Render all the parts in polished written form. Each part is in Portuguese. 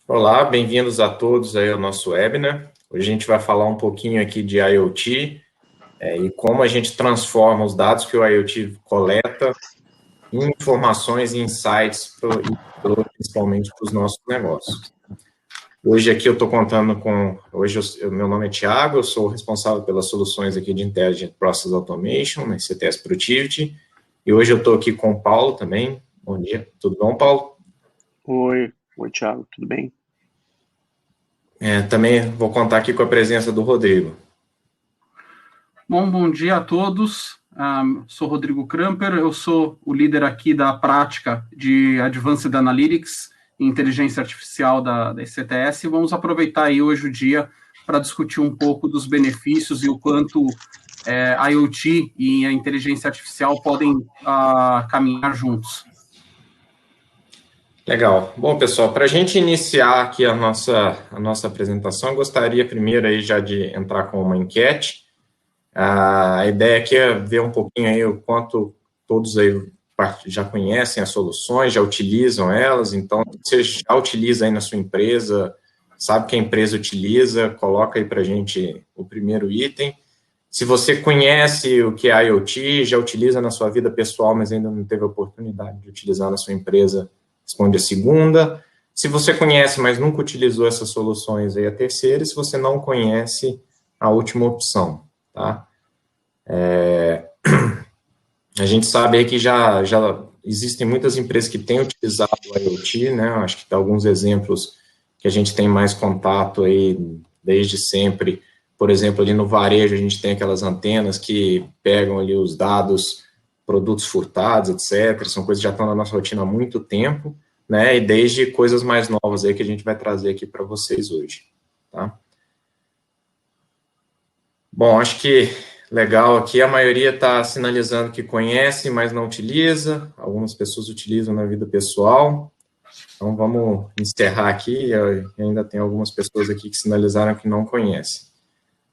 Olá, bem-vindos a todos aí ao nosso webinar. Hoje a gente vai falar um pouquinho aqui de IoT e como a gente transforma os dados que o IoT coleta em informações e insights, principalmente para os nossos negócios. Hoje aqui eu estou contando com... meu nome é Thiago, eu sou responsável pelas soluções aqui de Intelligent Process Automation, na CTS Productivity, e hoje eu estou aqui com o Paulo também. Bom dia, tudo bom, Paulo? Oi, Thiago, tudo bem? Também vou contar aqui com a presença do Rodrigo. Bom dia a todos. Sou Rodrigo Kramper, eu sou o líder aqui da prática de Advanced Analytics e Inteligência Artificial da ICTS. Vamos aproveitar aí hoje o dia para discutir um pouco dos benefícios e o quanto a IoT e a inteligência artificial podem caminhar juntos. Legal. Bom, pessoal, para a gente iniciar aqui a nossa apresentação, eu gostaria primeiro aí já de entrar com uma enquete. A ideia aqui é ver um pouquinho aí o quanto todos aí já conhecem as soluções, já utilizam elas. Então, você já utiliza aí na sua empresa, sabe que a empresa utiliza, coloca aí para a gente o primeiro item. Se você conhece o que é IoT, já utiliza na sua vida pessoal, mas ainda não teve a oportunidade de utilizar na sua empresa, responde a segunda. Se você conhece, mas nunca utilizou essas soluções, aí a terceira. E se você não conhece, a última opção, tá? A gente sabe aí que já existem muitas empresas que têm utilizado o IoT, né? Acho que tem alguns exemplos que a gente tem mais contato aí desde sempre. Por exemplo, ali no varejo, a gente tem aquelas antenas que pegam ali os dados, produtos furtados, etc. São coisas que já estão na nossa rotina há muito tempo, né? E desde coisas mais novas aí que a gente vai trazer aqui para vocês hoje, tá? Bom, acho que legal aqui, a maioria está sinalizando que conhece, mas não utiliza. Algumas pessoas utilizam na vida pessoal. Então, vamos encerrar aqui. Ainda tem algumas pessoas aqui que sinalizaram que não conhecem.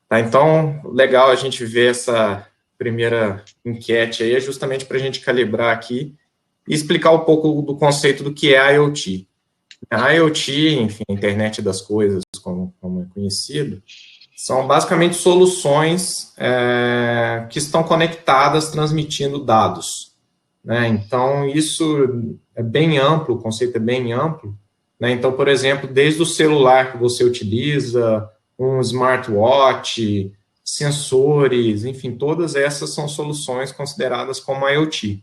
Tá, então, legal a gente ver essa primeira enquete aí, justamente para a gente calibrar aqui e explicar um pouco do conceito do que é IoT. A IoT, enfim, a internet das coisas, como é conhecido, são basicamente soluções que estão conectadas, transmitindo dados, né? Então, isso é bem amplo, o conceito é bem amplo, né? Então, por exemplo, desde o celular que você utiliza, um smartwatch, sensores, enfim, todas essas são soluções consideradas como IoT,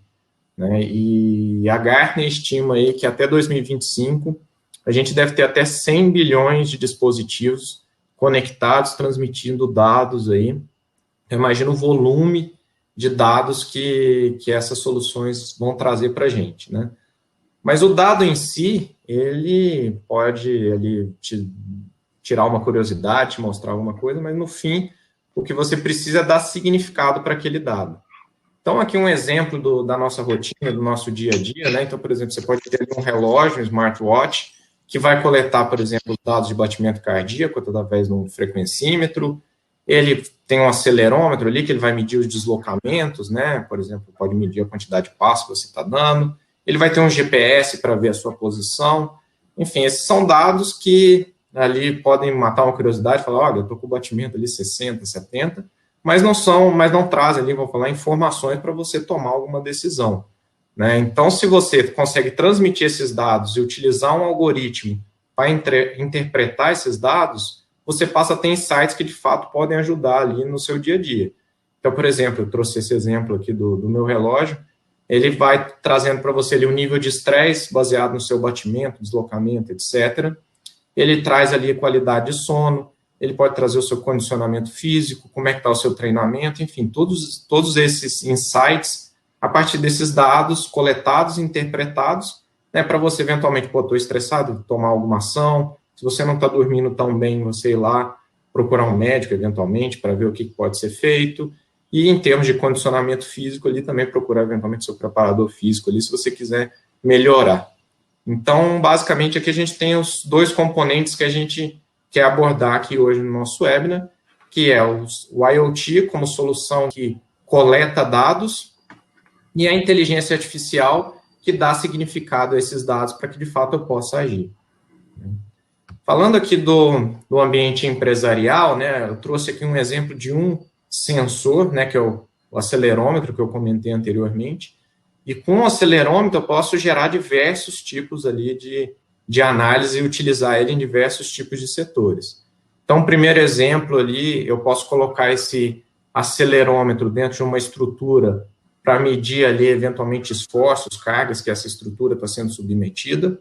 né? E a Gartner estima aí que até 2025 a gente deve ter até 100 bilhões de dispositivos conectados, transmitindo dados aí. Eu imagino o volume de dados que essas soluções vão trazer para a gente, né? Mas o dado em si, ele pode te tirar uma curiosidade, te mostrar alguma coisa, mas no fim, o que você precisa é dar significado para aquele dado. Então, aqui um exemplo da nossa rotina, do nosso dia a dia, né? Então, por exemplo, você pode ter um relógio, um smartwatch, que vai coletar, por exemplo, os dados de batimento cardíaco através de um frequencímetro. Ele tem um acelerômetro ali, que ele vai medir os deslocamentos, né? Por exemplo, pode medir a quantidade de passos que você está dando. Ele vai ter um GPS para ver a sua posição. Enfim, esses são dados que ali podem matar uma curiosidade, falar, olha, eu estou com o batimento ali 60, 70, mas não trazem ali, vou falar, informações para você tomar alguma decisão, né? Então, se você consegue transmitir esses dados e utilizar um algoritmo para interpretar esses dados, você passa a ter insights que, de fato, podem ajudar ali no seu dia a dia. Então, por exemplo, eu trouxe esse exemplo aqui do meu relógio, ele vai trazendo para você ali um nível de estresse baseado no seu batimento, deslocamento, etc. Ele traz ali a qualidade de sono, ele pode trazer o seu condicionamento físico, como é que está o seu treinamento, enfim, todos esses insights a partir desses dados coletados e interpretados, né, para você eventualmente, estou estressado, tomar alguma ação. Se você não está dormindo tão bem, você ir lá procurar um médico, eventualmente, para ver o que pode ser feito. E em termos de condicionamento físico, ali também procurar, eventualmente, seu preparador físico ali, se você quiser melhorar. Então, basicamente, aqui a gente tem os dois componentes que a gente quer abordar aqui hoje no nosso webinar, que é o IoT como solução que coleta dados e a inteligência artificial que dá significado a esses dados para que, de fato, eu possa agir. Falando aqui do ambiente empresarial, né, eu trouxe aqui um exemplo de um sensor, né, que é o acelerômetro que eu comentei anteriormente, e com o acelerômetro eu posso gerar diversos tipos ali de análise e utilizar ele em diversos tipos de setores. Então, primeiro exemplo ali, eu posso colocar esse acelerômetro dentro de uma estrutura para medir ali, eventualmente, esforços, cargas que essa estrutura está sendo submetida,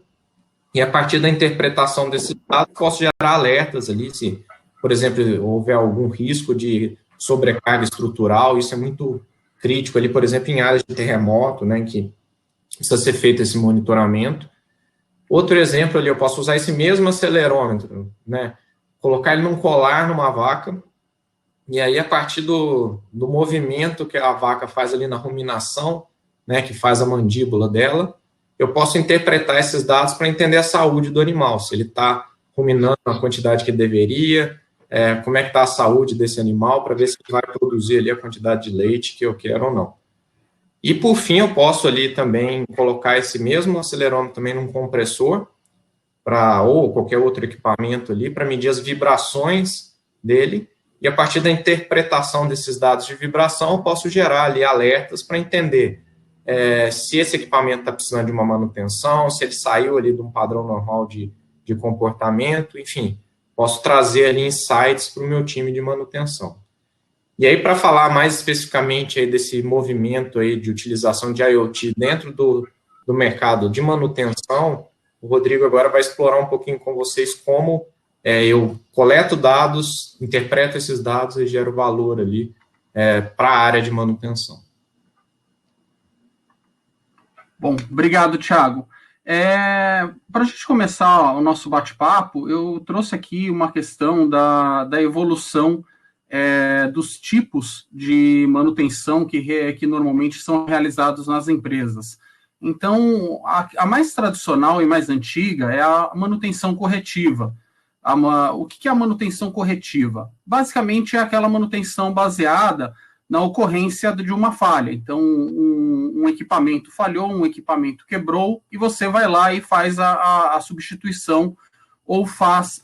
e a partir da interpretação desses dados, posso gerar alertas ali, se, por exemplo, houver algum risco de sobrecarga estrutural, isso é muito crítico ali, por exemplo, em áreas de terremoto, né, em que precisa ser feito esse monitoramento. Outro exemplo ali, eu posso usar esse mesmo acelerômetro, né, colocar ele num colar numa vaca, e aí a partir do movimento que a vaca faz ali na ruminação, né, que faz a mandíbula dela, eu posso interpretar esses dados para entender a saúde do animal, se ele está ruminando a quantidade que deveria, como é que está a saúde desse animal, para ver se ele vai produzir ali a quantidade de leite que eu quero ou não. E, por fim, eu posso ali também colocar esse mesmo acelerômetro também num compressor, ou qualquer outro equipamento ali, para medir as vibrações dele, e a partir da interpretação desses dados de vibração, eu posso gerar ali alertas para entender se esse equipamento está precisando de uma manutenção, se ele saiu ali de um padrão normal de comportamento, enfim, posso trazer ali insights para o meu time de manutenção. E aí, para falar mais especificamente aí desse movimento aí de utilização de IoT dentro do mercado de manutenção, o Rodrigo agora vai explorar um pouquinho com vocês como eu coleto dados, interpreto esses dados e gero valor ali para a área de manutenção. Bom, obrigado, Thiago. Para a gente começar o nosso bate-papo, eu trouxe aqui uma questão da evolução dos tipos de manutenção que normalmente são realizados nas empresas. Então, a mais tradicional e mais antiga é a manutenção corretiva. O que é a manutenção corretiva? Basicamente, é aquela manutenção baseada na ocorrência de uma falha. Então, um equipamento falhou, um equipamento quebrou, e você vai lá e faz a substituição ou faz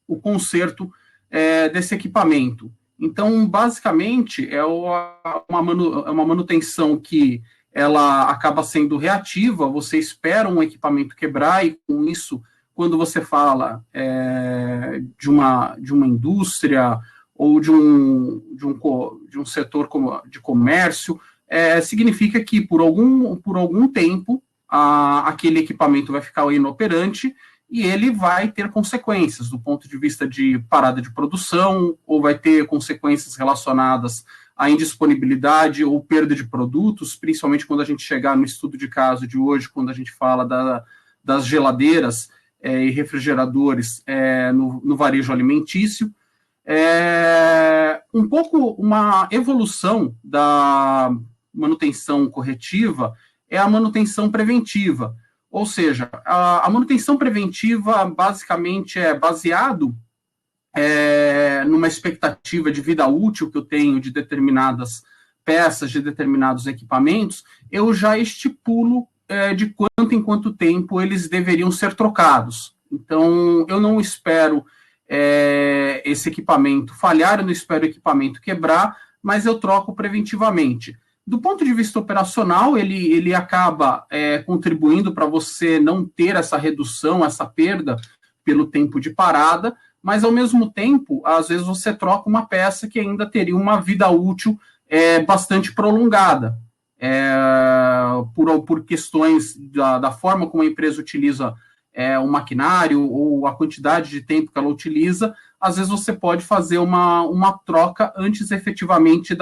o conserto desse equipamento. Então, basicamente, é uma manutenção que ela acaba sendo reativa, você espera um equipamento quebrar, e com isso, quando você fala de uma indústria ou de um setor de comércio, significa que por algum tempo aquele equipamento vai ficar inoperante e ele vai ter consequências do ponto de vista de parada de produção, ou vai ter consequências relacionadas à indisponibilidade ou perda de produtos, principalmente quando a gente chegar no estudo de caso de hoje, quando a gente fala das geladeiras e refrigeradores no varejo alimentício. Um pouco uma evolução da manutenção corretiva é a manutenção preventiva, ou seja, a manutenção preventiva basicamente é baseado numa expectativa de vida útil que eu tenho de determinadas peças, de determinados equipamentos, eu já estipulo de quanto em quanto tempo eles deveriam ser trocados. Então, eu não espero esse equipamento falhar, eu não espero o equipamento quebrar, mas eu troco preventivamente. Do ponto de vista operacional, ele acaba contribuindo para você não ter essa redução, essa perda pelo tempo de parada, mas, ao mesmo tempo, às vezes você troca uma peça que ainda teria uma vida útil bastante prolongada, por questões da forma como a empresa utiliza o maquinário ou a quantidade de tempo que ela utiliza. Às vezes você pode fazer uma troca antes, efetivamente,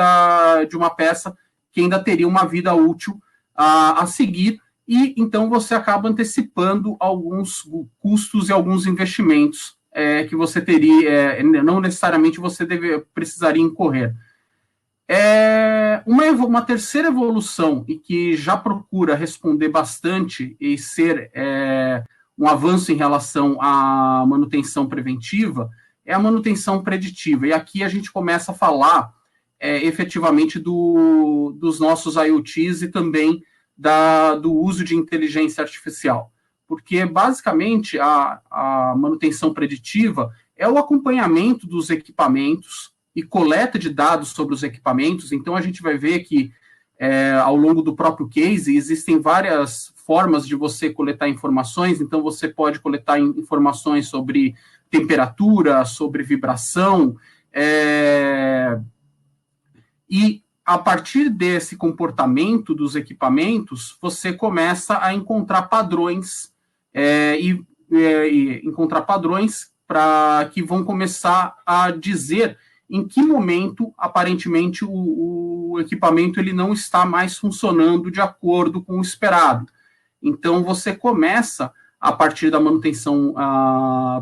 de uma peça que ainda teria uma vida útil a seguir, e então você acaba antecipando alguns custos e alguns investimentos que você teria, não necessariamente você precisaria incorrer. Uma terceira evolução, e que já procura responder bastante e ser um avanço em relação à manutenção preventiva, é a manutenção preditiva. E aqui a gente começa a falar efetivamente dos nossos IoTs e também do uso de inteligência artificial. porque basicamente a manutenção preditiva é o acompanhamento dos equipamentos e coleta de dados sobre os equipamentos. Então, a gente vai ver que, ao longo do próprio case, existem várias formas de você coletar informações. Então, você pode coletar informações sobre temperatura, sobre vibração, e a partir desse comportamento dos equipamentos, você começa a encontrar padrões e encontrar padrões que vão começar a dizer em que momento, aparentemente, o equipamento ele não está mais funcionando de acordo com o esperado. Então, você começa, a partir da manutenção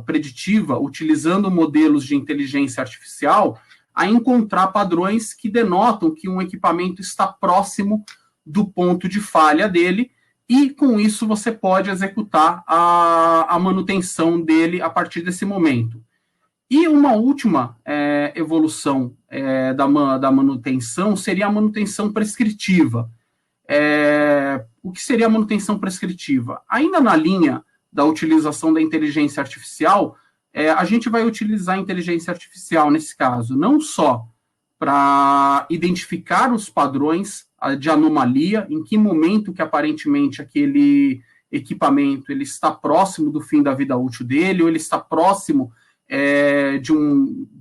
preditiva, utilizando modelos de inteligência artificial, a encontrar padrões que denotam que um equipamento está próximo do ponto de falha dele, e com isso você pode executar a manutenção dele a partir desse momento. E uma última evolução da manutenção seria a manutenção prescritiva. O que seria a manutenção prescritiva? Ainda na linha da utilização da inteligência artificial, a gente vai utilizar a inteligência artificial, nesse caso, não só para identificar os padrões de anomalia, em que momento que aparentemente aquele equipamento ele está próximo do fim da vida útil dele, ou ele está próximo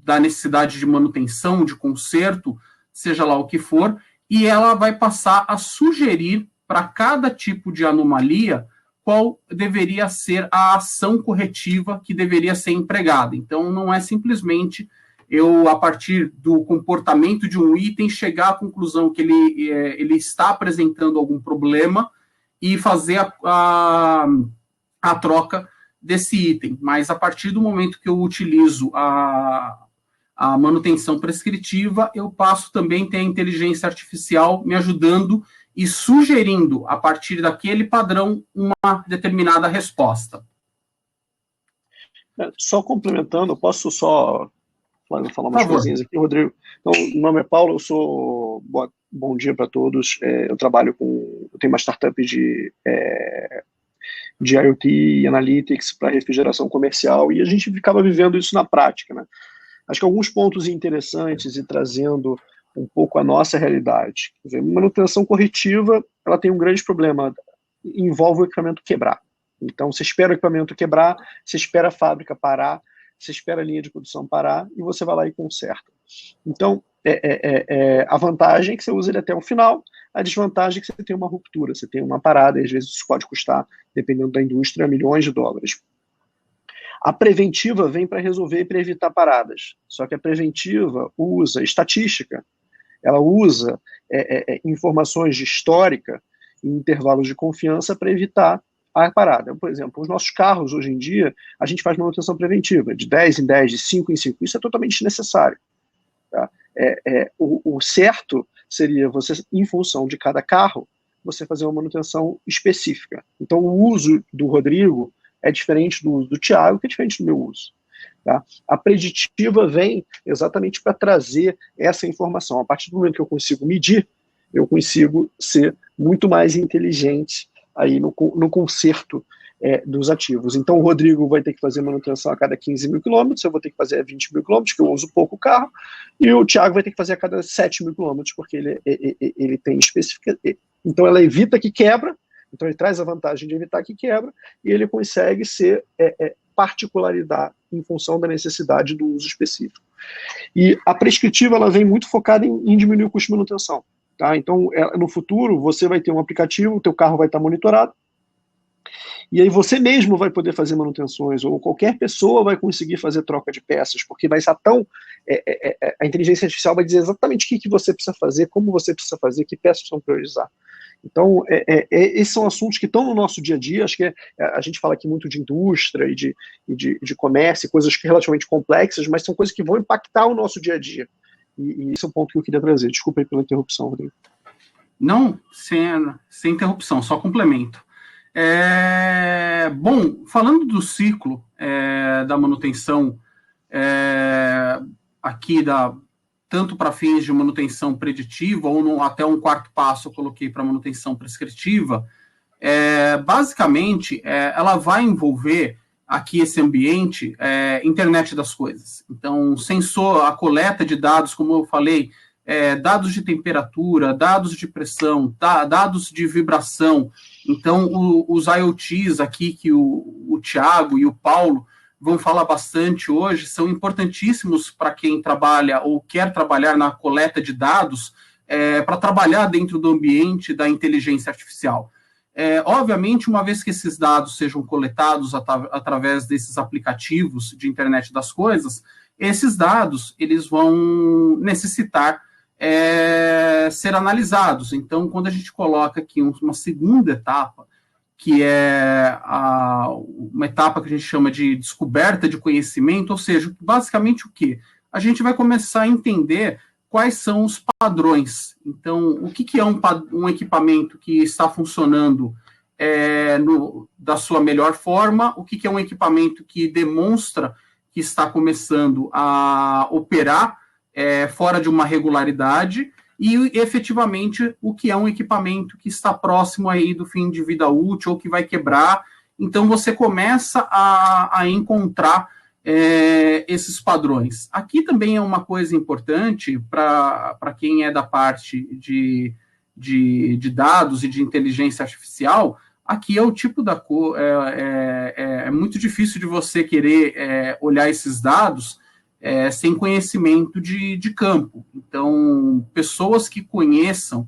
da necessidade de manutenção, de conserto, seja lá o que for, e ela vai passar a sugerir para cada tipo de anomalia qual deveria ser a ação corretiva que deveria ser empregada. Então, não é simplesmente eu, a partir do comportamento de um item, chegar à conclusão que ele está apresentando algum problema e fazer a troca desse item. Mas, a partir do momento que eu utilizo a manutenção prescritiva, eu passo também a ter a inteligência artificial me ajudando e sugerindo, a partir daquele padrão, uma determinada resposta. Só complementando, eu posso só falar umas coisinhas aqui, Rodrigo? Então, meu nome é Paulo, eu sou... Bom dia para todos. Eu tenho uma startup de IoT e Analytics para refrigeração comercial, e a gente acaba vivendo isso na prática, né? Acho que alguns pontos interessantes e trazendo um pouco a nossa realidade. Quer dizer, manutenção corretiva, ela tem um grande problema, envolve o equipamento quebrar. Então, você espera o equipamento quebrar, você espera a fábrica parar, você espera a linha de produção parar, e você vai lá e conserta. Então, a vantagem é que você usa ele até o final, a desvantagem é que você tem uma ruptura, você tem uma parada, e às vezes isso pode custar, dependendo da indústria, milhões de dólares. A preventiva vem para resolver e para evitar paradas. Só que a preventiva usa estatística, ela usa informações de histórica em intervalos de confiança para evitar a parada. Por exemplo, os nossos carros, hoje em dia, a gente faz manutenção preventiva, de 10 em 10, de 5 em 5. Isso é totalmente desnecessário. Tá? O certo seria você, em função de cada carro, você fazer uma manutenção específica. Então, o uso do Rodrigo é diferente do uso do Thiago, que é diferente do meu uso. Tá? A preditiva vem exatamente para trazer essa informação. A partir do momento que eu consigo medir, eu consigo ser muito mais inteligente aí no conserto dos ativos. Então, o Rodrigo vai ter que fazer manutenção a cada 15 mil quilômetros, eu vou ter que fazer a 20 mil quilômetros, que eu uso pouco o carro, e o Thiago vai ter que fazer a cada 7 mil quilômetros, porque ele tem especificação. Então, ela evita que quebra, então ele traz a vantagem de evitar que quebra, e ele consegue ser particularidade em função da necessidade do uso específico. E a prescritiva ela vem muito focada em diminuir o custo de manutenção. Tá? Então, no futuro, você vai ter um aplicativo, o teu carro vai estar monitorado, e aí você mesmo vai poder fazer manutenções, ou qualquer pessoa vai conseguir fazer troca de peças, porque vai estar tão... a inteligência artificial vai dizer exatamente o que você precisa fazer, como você precisa fazer, que peças são priorizar. Então, esses são assuntos que estão no nosso dia a dia. Acho que a gente fala aqui muito de indústria e de comércio, coisas relativamente complexas, mas são coisas que vão impactar o nosso dia a dia. E esse é o ponto que eu queria trazer. Desculpa aí pela interrupção, Rodrigo. Não, sem interrupção, só complemento. Bom, falando do ciclo da manutenção aqui tanto para fins de manutenção preditiva, ou até um quarto passo eu coloquei para manutenção prescritiva, basicamente, ela vai envolver aqui esse ambiente, internet das coisas. Então, sensor, a coleta de dados, como eu falei, dados de temperatura, dados de pressão, dados de vibração. Então, os IoTs aqui que o Thiago e o Paulo vão falar bastante hoje, são importantíssimos para quem trabalha ou quer trabalhar na coleta de dados, para trabalhar dentro do ambiente da inteligência artificial. Obviamente, uma vez que esses dados sejam coletados através desses aplicativos de internet das coisas, esses dados eles vão necessitar ser analisados. Então, quando a gente coloca aqui uma segunda etapa, que é uma etapa que a gente chama de descoberta de conhecimento, ou seja, basicamente o quê? A gente vai começar a entender quais são os padrões. Então, o que é um equipamento que está funcionando da sua melhor forma, o que é um equipamento que demonstra que está começando a operar fora de uma regularidade, e efetivamente o que é um equipamento que está próximo aí do fim de vida útil ou que vai quebrar. Então você começa a encontrar esses padrões. Aqui também é uma coisa importante para quem é da parte de dados e de inteligência artificial. Aqui é o tipo da cor, é muito difícil de você querer olhar esses dados sem conhecimento de campo. Então, pessoas que conheçam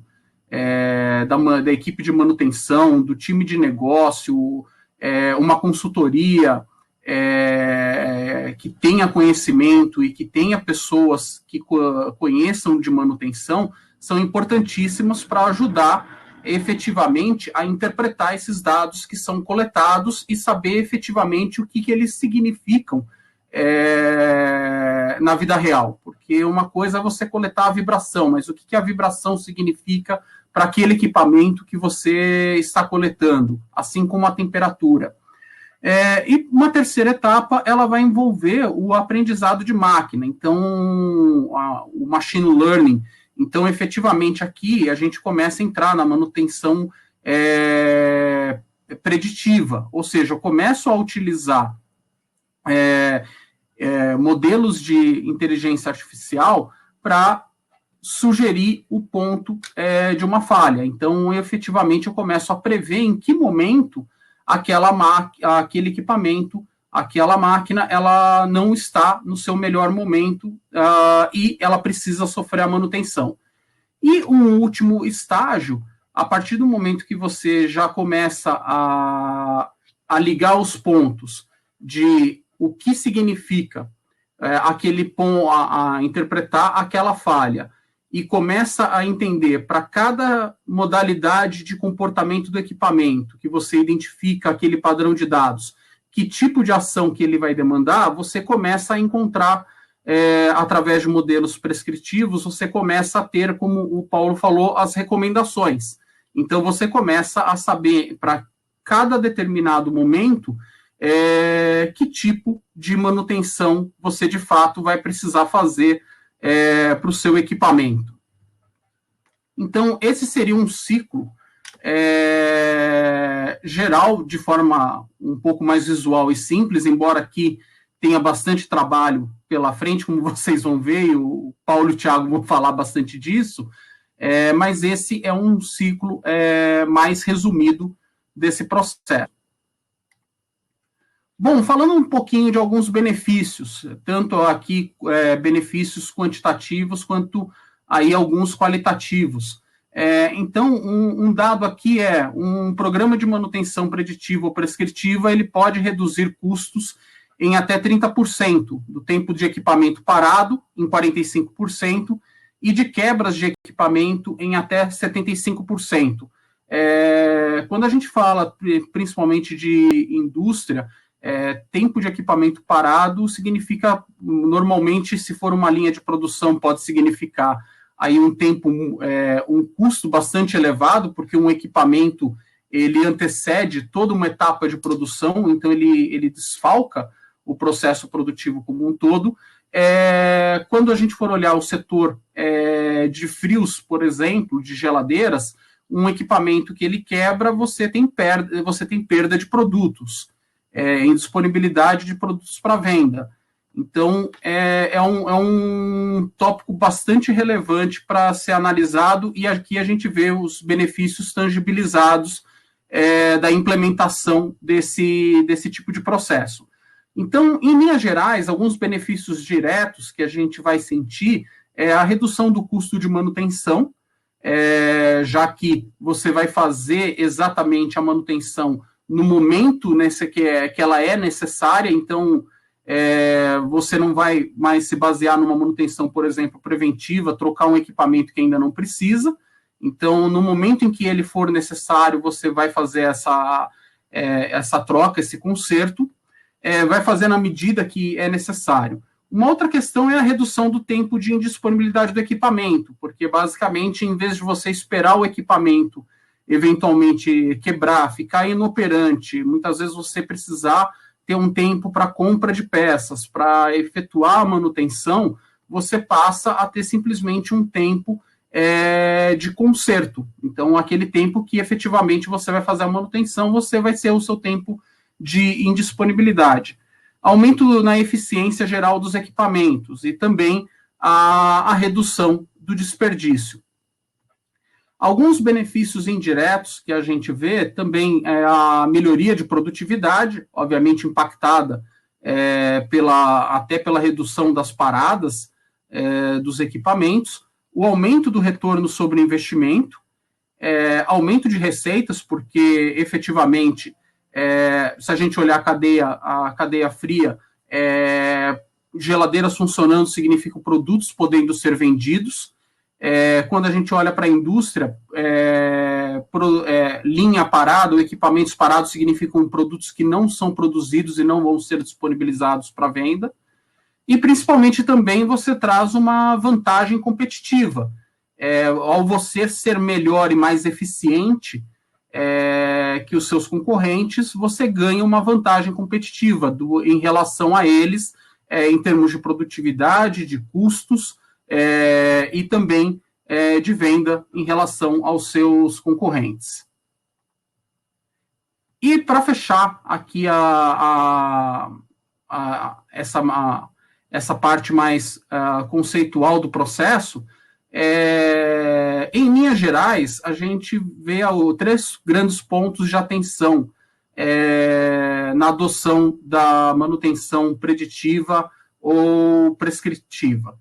da equipe de manutenção, do time de negócio, uma consultoria que tenha conhecimento e que tenha pessoas que conheçam de manutenção, são importantíssimas para ajudar efetivamente a interpretar esses dados que são coletados e saber efetivamente o que eles significam na vida real, porque uma coisa é você coletar a vibração, mas o que a vibração significa para aquele equipamento que você está coletando, assim como a temperatura. E uma terceira etapa, ela vai envolver o aprendizado de máquina, então o machine learning. Então, efetivamente, aqui a gente começa a entrar na manutenção preditiva, ou seja, eu começo a utilizar modelos de inteligência artificial para sugerir o ponto de uma falha. Então, efetivamente, eu começo a prever em que momento aquele equipamento, aquela máquina, ela não está no seu melhor momento e ela precisa sofrer a manutenção. E um último estágio, a partir do momento que você já começa a ligar os pontos de o que significa aquele ponto, a interpretar aquela falha, e começa a entender para cada modalidade de comportamento do equipamento, que você identifica aquele padrão de dados, que tipo de ação que ele vai demandar, você começa a encontrar, através de modelos prescritivos, você começa a ter, como o Paulo falou, as recomendações. Então, você começa a saber, para cada determinado momento, que tipo de manutenção você, de fato, vai precisar fazer para o seu equipamento. Então, esse seria um ciclo geral, de forma um pouco mais visual e simples, embora aqui tenha bastante trabalho pela frente, como vocês vão ver, e o Paulo e o Thiago vão falar bastante disso, mas esse é um ciclo mais resumido desse processo. Bom, falando um pouquinho de alguns benefícios, tanto aqui benefícios quantitativos, quanto aí alguns qualitativos. Então, um dado aqui um programa de manutenção preditiva ou prescritiva, ele pode reduzir custos em até 30% do tempo de equipamento parado, em 45%, e de quebras de equipamento em até 75%. Quando a gente fala principalmente de indústria, tempo de equipamento parado significa, normalmente, se for uma linha de produção, pode significar aí um tempo, um custo bastante elevado, porque um equipamento, ele antecede toda uma etapa de produção, então ele desfalca o processo produtivo como um todo. Quando a gente for olhar o setor de frios, por exemplo, de geladeiras, um equipamento que ele quebra, você tem perda de produtos, indisponibilidade de produtos para venda. Então, é um tópico bastante relevante para ser analisado, e aqui a gente vê os benefícios tangibilizados da implementação desse tipo de processo. Então, em linhas gerais, alguns benefícios diretos que a gente vai sentir é a redução do custo de manutenção, já que você vai fazer exatamente a manutenção no momento que ela é necessária. Então, você não vai mais se basear numa manutenção, por exemplo, preventiva, trocar um equipamento que ainda não precisa. Então, no momento em que ele for necessário, você vai fazer essa troca, esse conserto, vai fazer na medida que é necessário. Uma outra questão é a redução do tempo de indisponibilidade do equipamento, porque, basicamente, em vez de você esperar o equipamento eventualmente quebrar, ficar inoperante, muitas vezes você precisar ter um tempo para compra de peças, para efetuar a manutenção, você passa a ter simplesmente um tempo de conserto. Então, aquele tempo que efetivamente você vai fazer a manutenção, você vai ser o seu tempo de indisponibilidade. Aumento na eficiência geral dos equipamentos e também a redução do desperdício. Alguns benefícios indiretos que a gente vê também é a melhoria de produtividade, obviamente impactada até pela redução das paradas dos equipamentos, o aumento do retorno sobre investimento, aumento de receitas, porque efetivamente, se a gente olhar a cadeia fria, geladeiras funcionando significam produtos podendo ser vendidos. Quando a gente olha para a indústria, linha parada ou equipamentos parados significam produtos que não são produzidos e não vão ser disponibilizados para venda. E, principalmente, também você traz uma vantagem competitiva. Ao você ser melhor e mais eficiente que os seus concorrentes, você ganha uma vantagem competitiva em relação a eles, em termos de produtividade, de custos, e também de venda em relação aos seus concorrentes. E, para fechar aqui essa parte mais conceitual do processo, em linhas gerais, a gente vê 3 grandes pontos de atenção na adoção da manutenção preditiva ou prescritiva.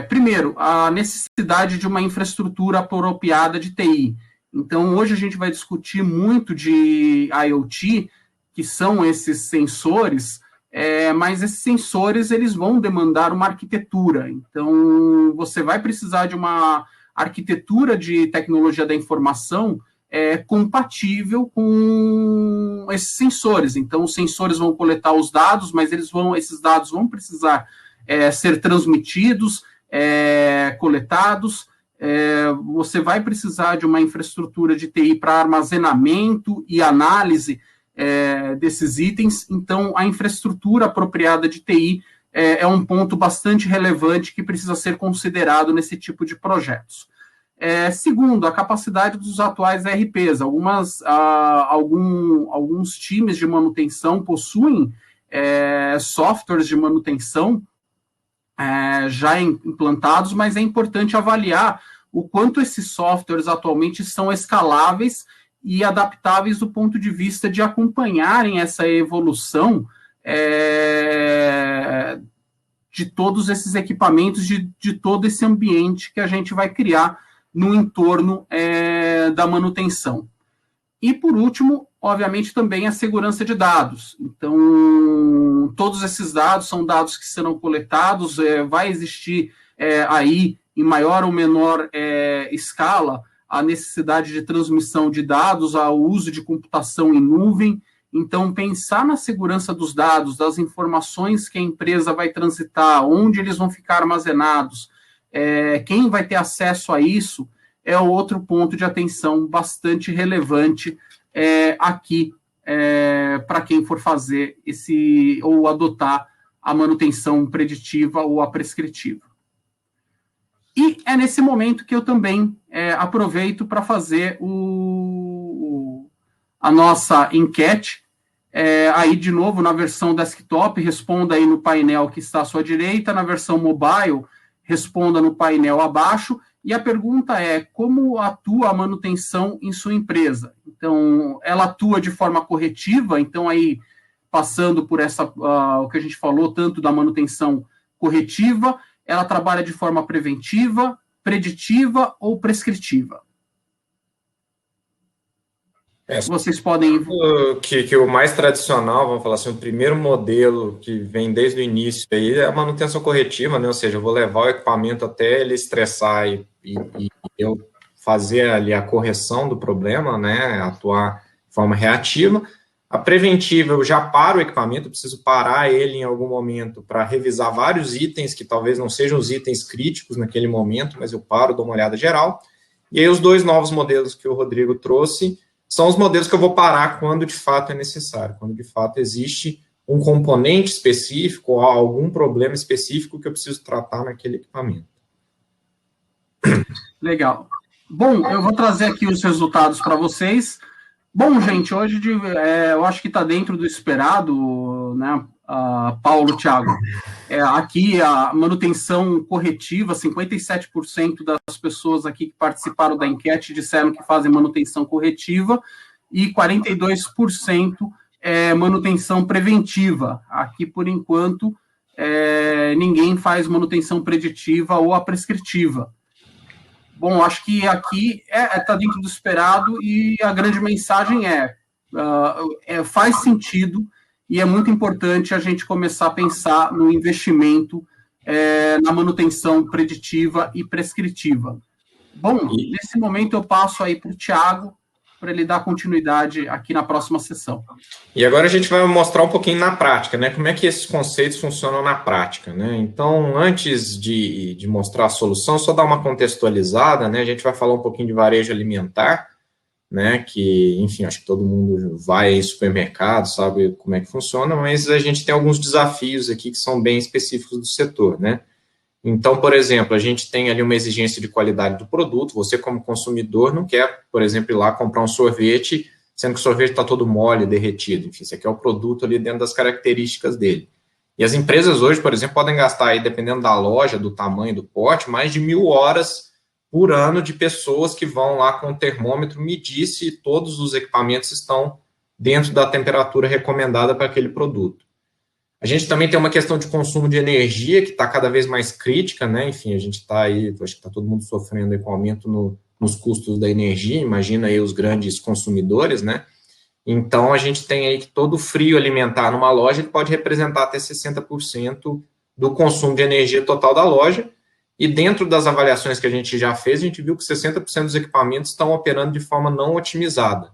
Primeiro, a necessidade de uma infraestrutura apropriada de TI. Então, hoje a gente vai discutir muito de IoT, que são esses sensores, mas esses sensores eles vão demandar uma arquitetura. Então, você vai precisar de uma arquitetura de tecnologia da informação compatível com esses sensores. Então, os sensores vão coletar os dados, mas esses dados vão precisar ser transmitidos, coletados. Você vai precisar de uma infraestrutura de TI para armazenamento e análise desses itens. Então, a infraestrutura apropriada de TI é um ponto bastante relevante que precisa ser considerado nesse tipo de projetos. Segundo, a capacidade dos atuais ERPs. Alguns times de manutenção possuem softwares de manutenção já implantados, mas é importante avaliar o quanto esses softwares atualmente são escaláveis e adaptáveis do ponto de vista de acompanharem essa evolução de todos esses equipamentos, de todo esse ambiente que a gente vai criar no entorno da manutenção. E, por último, obviamente, também a segurança de dados. Então, todos esses dados são dados que serão coletados, vai existir aí, em maior ou menor escala, a necessidade de transmissão de dados, ao uso de computação em nuvem. Então, pensar na segurança dos dados, das informações que a empresa vai transitar, onde eles vão ficar armazenados, quem vai ter acesso a isso, é outro ponto de atenção bastante relevante aqui para quem for fazer ou adotar a manutenção preditiva ou a prescritiva. E é nesse momento que eu também aproveito para fazer a nossa enquete. Aí, de novo, na versão desktop, responda aí no painel que está à sua direita, na versão mobile, responda no painel abaixo, e a pergunta é: como atua a manutenção em sua empresa? Então, ela atua de forma corretiva, então aí, passando por o que a gente falou, tanto da manutenção corretiva, ela trabalha de forma preventiva, preditiva ou prescritiva? Vocês podem... Que o mais tradicional, vamos falar assim, o primeiro modelo que vem desde o início aí é a manutenção corretiva, né? Ou seja, eu vou levar o equipamento até ele estressar e eu fazer ali a correção do problema, né? Atuar de forma reativa. A preventiva, eu já paro o equipamento, eu preciso parar ele em algum momento para revisar vários itens que talvez não sejam os itens críticos naquele momento, mas eu paro, dou uma olhada geral. E aí os dois novos modelos que o Rodrigo trouxe são os modelos que eu vou parar quando de fato é necessário, quando de fato existe um componente específico ou algum problema específico que eu preciso tratar naquele equipamento. Legal. Bom, eu vou trazer aqui os resultados para vocês. Bom, gente, hoje eu acho que está dentro do esperado, né, Paulo, Thiago? Aqui a manutenção corretiva, 57% das pessoas aqui que participaram da enquete disseram que fazem manutenção corretiva e 42% manutenção preventiva. Aqui, por enquanto, ninguém faz manutenção preditiva ou a prescritiva. Bom, acho que aqui está dentro do esperado e a grande mensagem faz sentido e é muito importante a gente começar a pensar no investimento na manutenção preditiva e prescritiva. Bom, nesse momento eu passo aí para o Thiago, para ele dar continuidade aqui na próxima sessão. E agora a gente vai mostrar um pouquinho na prática, né? Como é que esses conceitos funcionam na prática, né? Então, antes de mostrar a solução, só dar uma contextualizada, né? A gente vai falar um pouquinho de varejo alimentar, né? Que, enfim, acho que todo mundo vai em supermercado, sabe como é que funciona, mas a gente tem alguns desafios aqui que são bem específicos do setor, né? Então, por exemplo, a gente tem ali uma exigência de qualidade do produto. Você, como consumidor, não quer, por exemplo, ir lá comprar um sorvete, sendo que o sorvete está todo mole, derretido. Enfim, você quer o produto ali dentro das características dele. E as empresas hoje, por exemplo, podem gastar aí, dependendo da loja, do tamanho do pote, mais de 1.000 horas por ano de pessoas que vão lá com o termômetro medir se todos os equipamentos estão dentro da temperatura recomendada para aquele produto. A gente também tem uma questão de consumo de energia que está cada vez mais crítica, né? Enfim, a gente está aí, acho que está todo mundo sofrendo aí com aumento nos custos da energia, imagina aí os grandes consumidores, né? Então, a gente tem aí que todo frio alimentar numa loja pode representar até 60% do consumo de energia total da loja, e dentro das avaliações que a gente já fez, a gente viu que 60% dos equipamentos estão operando de forma não otimizada.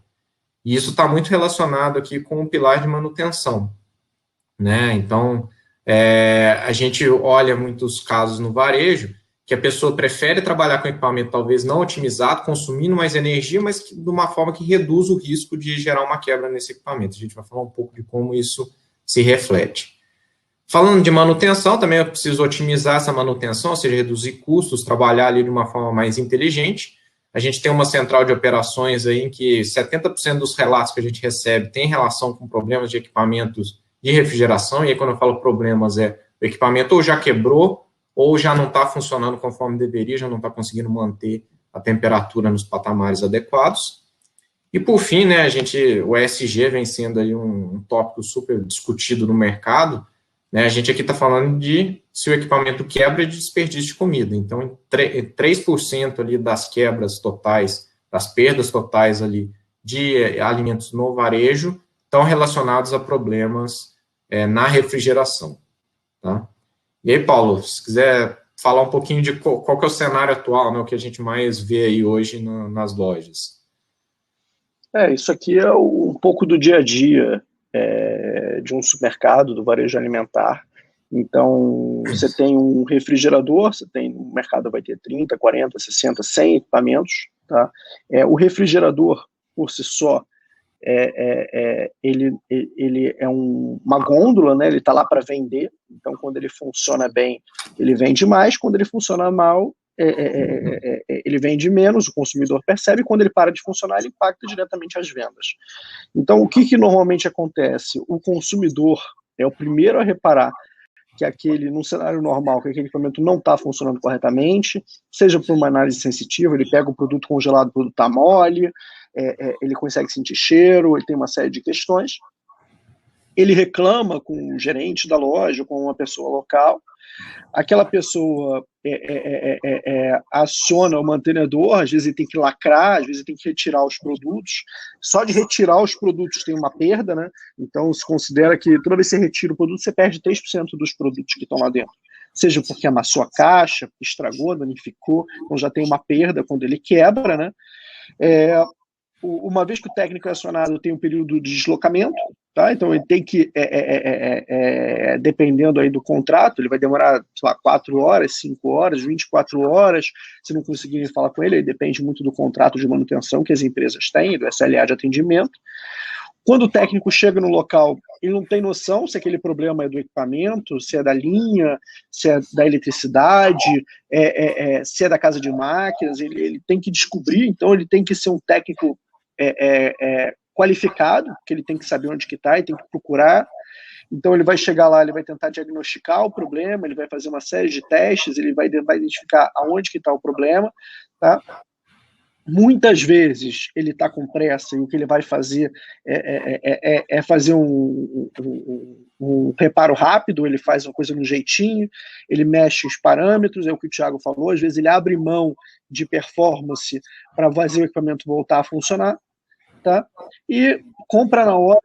E isso está muito relacionado aqui com o pilar de manutenção, né? Então, a gente olha muitos casos no varejo que a pessoa prefere trabalhar com equipamento talvez não otimizado, consumindo mais energia, mas de uma forma que reduz o risco de gerar uma quebra nesse equipamento. A gente vai falar um pouco de como isso se reflete. Falando de manutenção, também eu preciso otimizar essa manutenção, ou seja, reduzir custos, trabalhar ali de uma forma mais inteligente. A gente tem uma central de operações aí em que 70% dos relatos que a gente recebe tem relação com problemas de equipamentos de refrigeração, e aí quando eu falo problemas, o equipamento ou já quebrou, ou já não está funcionando conforme deveria, já não está conseguindo manter a temperatura nos patamares adequados. E por fim, né, o ESG vem sendo aí um tópico super discutido no mercado, né? A gente aqui está falando de se o equipamento quebra de desperdício de comida. Então, 3% ali das quebras totais, das perdas totais ali de alimentos no varejo estão relacionados a problemas na refrigeração, tá? E aí, Paulo, se quiser falar um pouquinho de qual que é o cenário atual, né, o que a gente mais vê aí hoje nas lojas. Isso aqui é um pouco do dia a dia de um supermercado, do varejo alimentar. Então, você tem um refrigerador, no mercado vai ter 30, 40, 60, 100 equipamentos, tá? O refrigerador, por si só, ele é uma gôndola, né? Ele está lá para vender. Então, quando ele funciona bem, ele vende mais. Quando ele funciona mal, ele vende menos, o consumidor percebe, e quando ele para de funcionar, ele impacta diretamente as vendas. Então, o que normalmente acontece? O consumidor é o primeiro a reparar que num cenário normal, que aquele equipamento não está funcionando corretamente, seja por uma análise sensitiva, ele pega o produto congelado, o produto está mole, ele consegue sentir cheiro, ele tem uma série de questões, ele reclama com o gerente da loja, com uma pessoa local, aquela pessoa aciona o mantenedor, às vezes ele tem que lacrar, às vezes ele tem que retirar os produtos. Só de retirar os produtos tem uma perda, né? Então se considera que toda vez que você retira o produto, você perde 3% dos produtos que estão lá dentro. Seja porque amassou a caixa, estragou, danificou, então já tem uma perda quando ele quebra, né? Uma vez que o técnico é acionado, tem um período de deslocamento, tá? Então ele tem que, dependendo aí do contrato, ele vai demorar, sei lá, 4 horas, 5 horas, 24 horas, se não conseguirem falar com ele, aí depende muito do contrato de manutenção que as empresas têm, do SLA de atendimento. Quando o técnico chega no local, ele não tem noção se aquele problema é do equipamento, se é da linha, se é da eletricidade, se é da casa de máquinas, ele tem que descobrir, então ele tem que ser um técnico qualificado, que ele tem que saber onde que está, ele tem que procurar. Então ele vai chegar lá, ele vai tentar diagnosticar o problema, ele vai fazer uma série de testes, ele vai identificar aonde que está o problema, tá? Muitas vezes ele está com pressa e o que ele vai fazer é fazer um reparo rápido, ele faz uma coisa no jeitinho, ele mexe os parâmetros, é o que o Thiago falou, às vezes ele abre mão de performance para fazer o equipamento voltar a funcionar, tá? E compra na hora,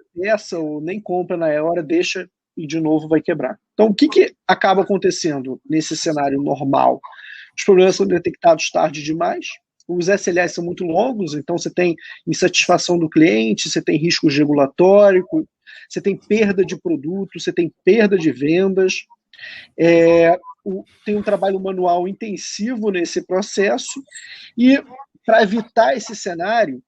ou nem compra na hora, deixa e de novo vai quebrar. Então o que acaba acontecendo nesse cenário normal? Os problemas são detectados tarde demais, os SLAs são muito longos, então você tem insatisfação do cliente, você tem riscos regulatórios, você tem perda de produto, você tem perda de vendas, tem um trabalho manual intensivo nesse processo, e para evitar esse cenário,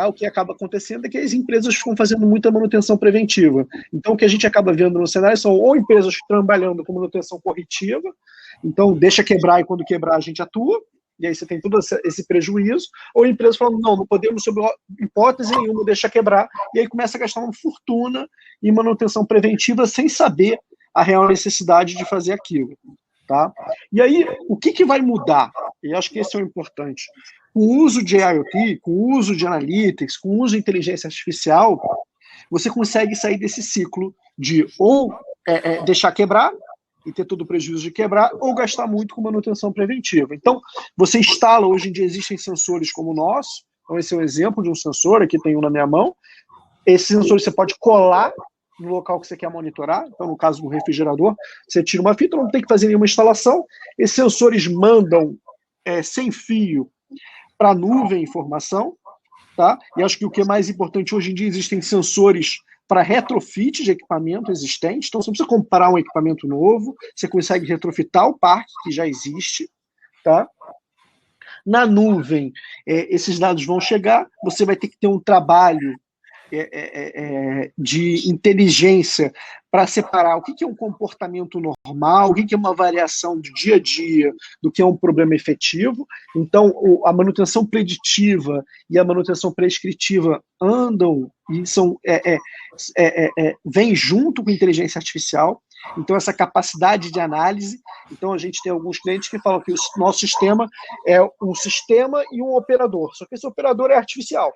o que acaba acontecendo é que as empresas ficam fazendo muita manutenção preventiva. Então o que a gente acaba vendo no cenário são ou empresas trabalhando com manutenção corretiva, então deixa quebrar e quando quebrar a gente atua, e aí você tem todo esse prejuízo, ou a empresa falando, não podemos, sob hipótese nenhuma, deixar quebrar, e aí começa a gastar uma fortuna em manutenção preventiva sem saber a real necessidade de fazer aquilo, tá? E aí, o que vai mudar? E acho que esse é o importante. Com o uso de IoT, com o uso de Analytics, com o uso de inteligência artificial, você consegue sair desse ciclo de ou deixar quebrar, e ter todo o prejuízo de quebrar, ou gastar muito com manutenção preventiva. Então, você instala, hoje em dia existem sensores como o nosso, então esse é um exemplo de um sensor, aqui tem um na minha mão, esse sensor você pode colar no local que você quer monitorar, então no caso do refrigerador, você tira uma fita, não tem que fazer nenhuma instalação, esses sensores mandam sem fio para a nuvem informação, tá? E acho que o que é mais importante, hoje em dia existem sensores para retrofit de equipamento existente, então você não precisa comprar um equipamento novo, você consegue retrofitar o parque que já existe, tá? Na nuvem, esses dados vão chegar, você vai ter que ter um trabalho de inteligência para separar o que é um comportamento normal, o que é uma variação do dia a dia, do que é um problema efetivo. Então, a manutenção preditiva e a manutenção prescritiva andam e vêm junto com a inteligência artificial. Então, essa capacidade de análise. Então, a gente tem alguns clientes que falam que o nosso sistema é um sistema e um operador, só que esse operador é artificial.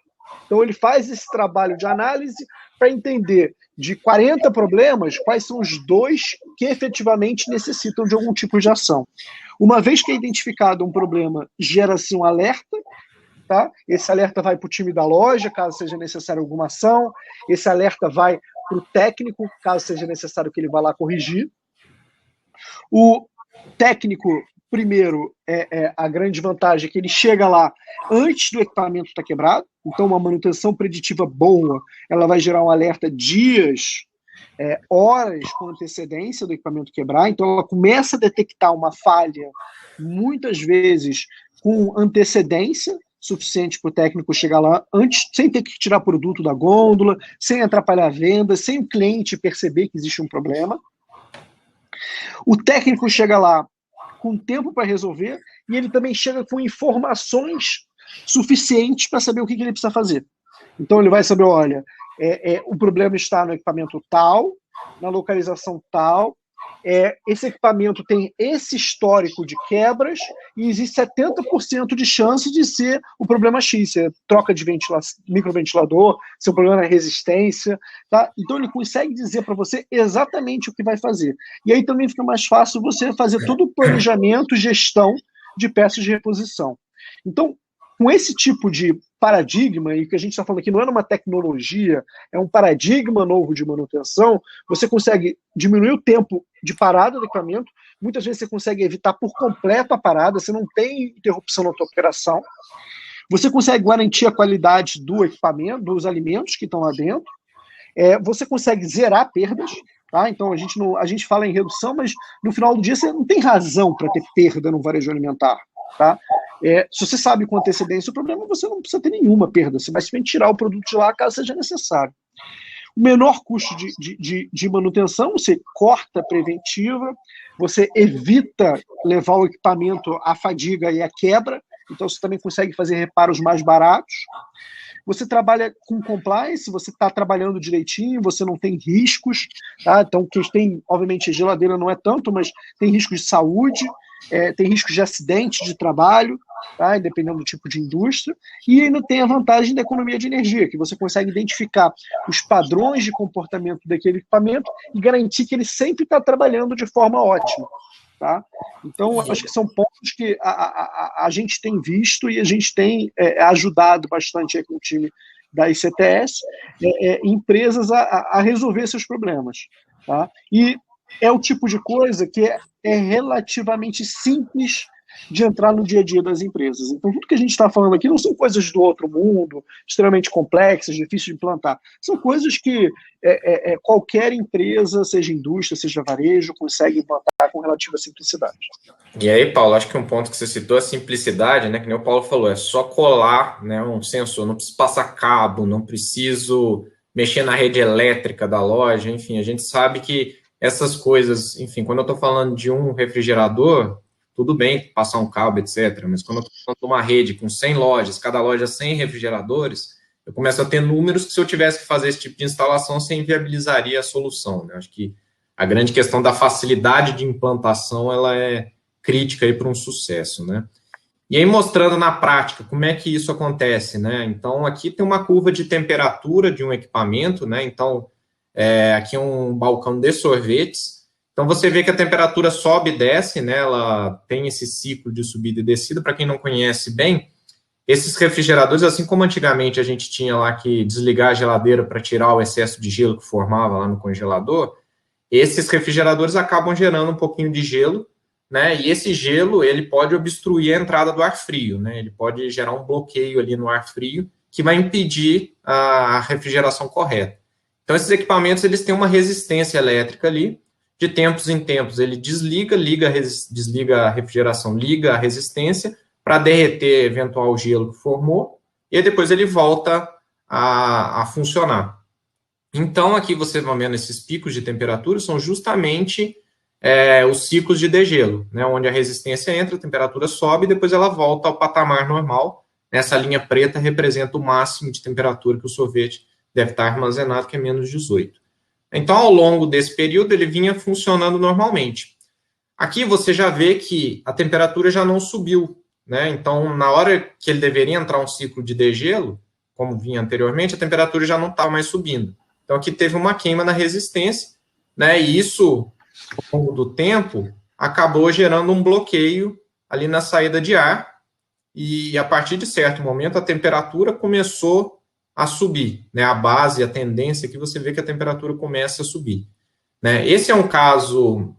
Então, ele faz esse trabalho de análise para entender de 40 problemas, quais são os 2 que efetivamente necessitam de algum tipo de ação. Uma vez que é identificado um problema, gera-se um alerta, tá? Esse alerta vai para o time da loja, caso seja necessário alguma ação. Esse alerta vai para o técnico, caso seja necessário que ele vá lá corrigir. O técnico, primeiro, a grande vantagem é que ele chega lá antes do equipamento estar quebrado, então uma manutenção preditiva boa, ela vai gerar um alerta dias, horas com antecedência do equipamento quebrar, então ela começa a detectar uma falha, muitas vezes com antecedência suficiente para o técnico chegar lá antes, sem ter que tirar produto da gôndola, sem atrapalhar a venda, sem o cliente perceber que existe um problema. O técnico chega lá com tempo para resolver, e ele também chega com informações suficientes para saber o que ele precisa fazer. Então, ele vai saber, olha, o problema está no equipamento tal, na localização tal, esse equipamento tem esse histórico de quebras e existe 70% de chance de ser o problema X, se é troca de microventilador, se o problema é resistência, tá? Então ele consegue dizer para você exatamente o que vai fazer. E aí também fica mais fácil você fazer todo o planejamento, gestão de peças de reposição. Então, com esse tipo de paradigma, e o que a gente está falando aqui não é uma tecnologia, é um paradigma novo de manutenção, você consegue diminuir o tempo de parada do equipamento, muitas vezes você consegue evitar por completo a parada, você não tem interrupção na tua operação, você consegue garantir a qualidade do equipamento, dos alimentos que estão lá dentro, você consegue zerar perdas, tá? Então a gente fala em redução, mas no final do dia você não tem razão para ter perda no varejo alimentar. Tá? Se você sabe com antecedência o problema, você não precisa ter nenhuma perda, você vai simplesmente tirar o produto de lá caso seja necessário. O menor custo de manutenção, você corta a preventiva, você evita levar o equipamento à fadiga e à quebra, então você também consegue fazer reparos mais baratos. Você trabalha com compliance, você está trabalhando direitinho, você não tem riscos, tá? Então, quem tem, obviamente, a geladeira não é tanto, mas tem riscos de saúde, tem riscos de acidente de trabalho, tá? Dependendo do tipo de indústria, e ainda tem a vantagem da economia de energia, que você consegue identificar os padrões de comportamento daquele equipamento e garantir que ele sempre está trabalhando de forma ótima. Tá? Então, acho que são pontos que a gente tem visto e a gente tem ajudado bastante aí com o time da ICTS, empresas a resolver seus problemas. Tá? E é o tipo de coisa que é relativamente simples de entrar no dia a dia das empresas. Então, tudo que a gente está falando aqui não são coisas do outro mundo, extremamente complexas, difíceis de implantar. São coisas que qualquer empresa, seja indústria, seja varejo, consegue implantar com relativa simplicidade. E aí, Paulo, acho que um ponto que você citou é a simplicidade, né? Que nem o Paulo falou, é só colar, né, um sensor, não preciso passar cabo, não preciso mexer na rede elétrica da loja, enfim, a gente sabe que essas coisas, enfim, quando eu estou falando de um refrigerador, tudo bem passar um cabo, etc. Mas quando eu estou falando de uma rede com 100 lojas, cada loja 100 refrigeradores, eu começo a ter números que se eu tivesse que fazer esse tipo de instalação, você inviabilizaria a solução. Né? Acho que a grande questão da facilidade de implantação, ela é crítica aí para um sucesso. Né? E aí, mostrando na prática como é que isso acontece. Né? Então, aqui tem uma curva de temperatura de um equipamento. Né? Então, aqui é um balcão de sorvetes. Então, você vê que a temperatura sobe e desce, né? Ela tem esse ciclo de subida e descida. Para quem não conhece bem, esses refrigeradores, assim como antigamente a gente tinha lá que desligar a geladeira para tirar o excesso de gelo que formava lá no congelador, esses refrigeradores acabam gerando um pouquinho de gelo, né? E esse gelo, ele pode obstruir a entrada do ar frio, né? Ele pode gerar um bloqueio ali no ar frio que vai impedir a refrigeração correta. Então, esses equipamentos, eles têm uma resistência elétrica ali. De tempos em tempos, ele desliga a refrigeração, liga a resistência para derreter eventual gelo que formou, e aí depois ele volta a funcionar. Então, aqui você vai vendo esses picos de temperatura, são justamente os ciclos de degelo, né, onde a resistência entra, a temperatura sobe, e depois ela volta ao patamar normal. Essa linha preta representa o máximo de temperatura que o sorvete deve estar armazenado, que é menos 18. Então, ao longo desse período, ele vinha funcionando normalmente. Aqui você já vê que a temperatura já não subiu, né? Então, na hora que ele deveria entrar um ciclo de degelo, como vinha anteriormente, a temperatura já não estava mais subindo. Então, aqui teve uma queima na resistência, né? E isso, ao longo do tempo, acabou gerando um bloqueio ali na saída de ar, e a partir de certo momento, a temperatura começou a subir, né? A base, a tendência que você vê que a temperatura começa a subir, né? Esse é um caso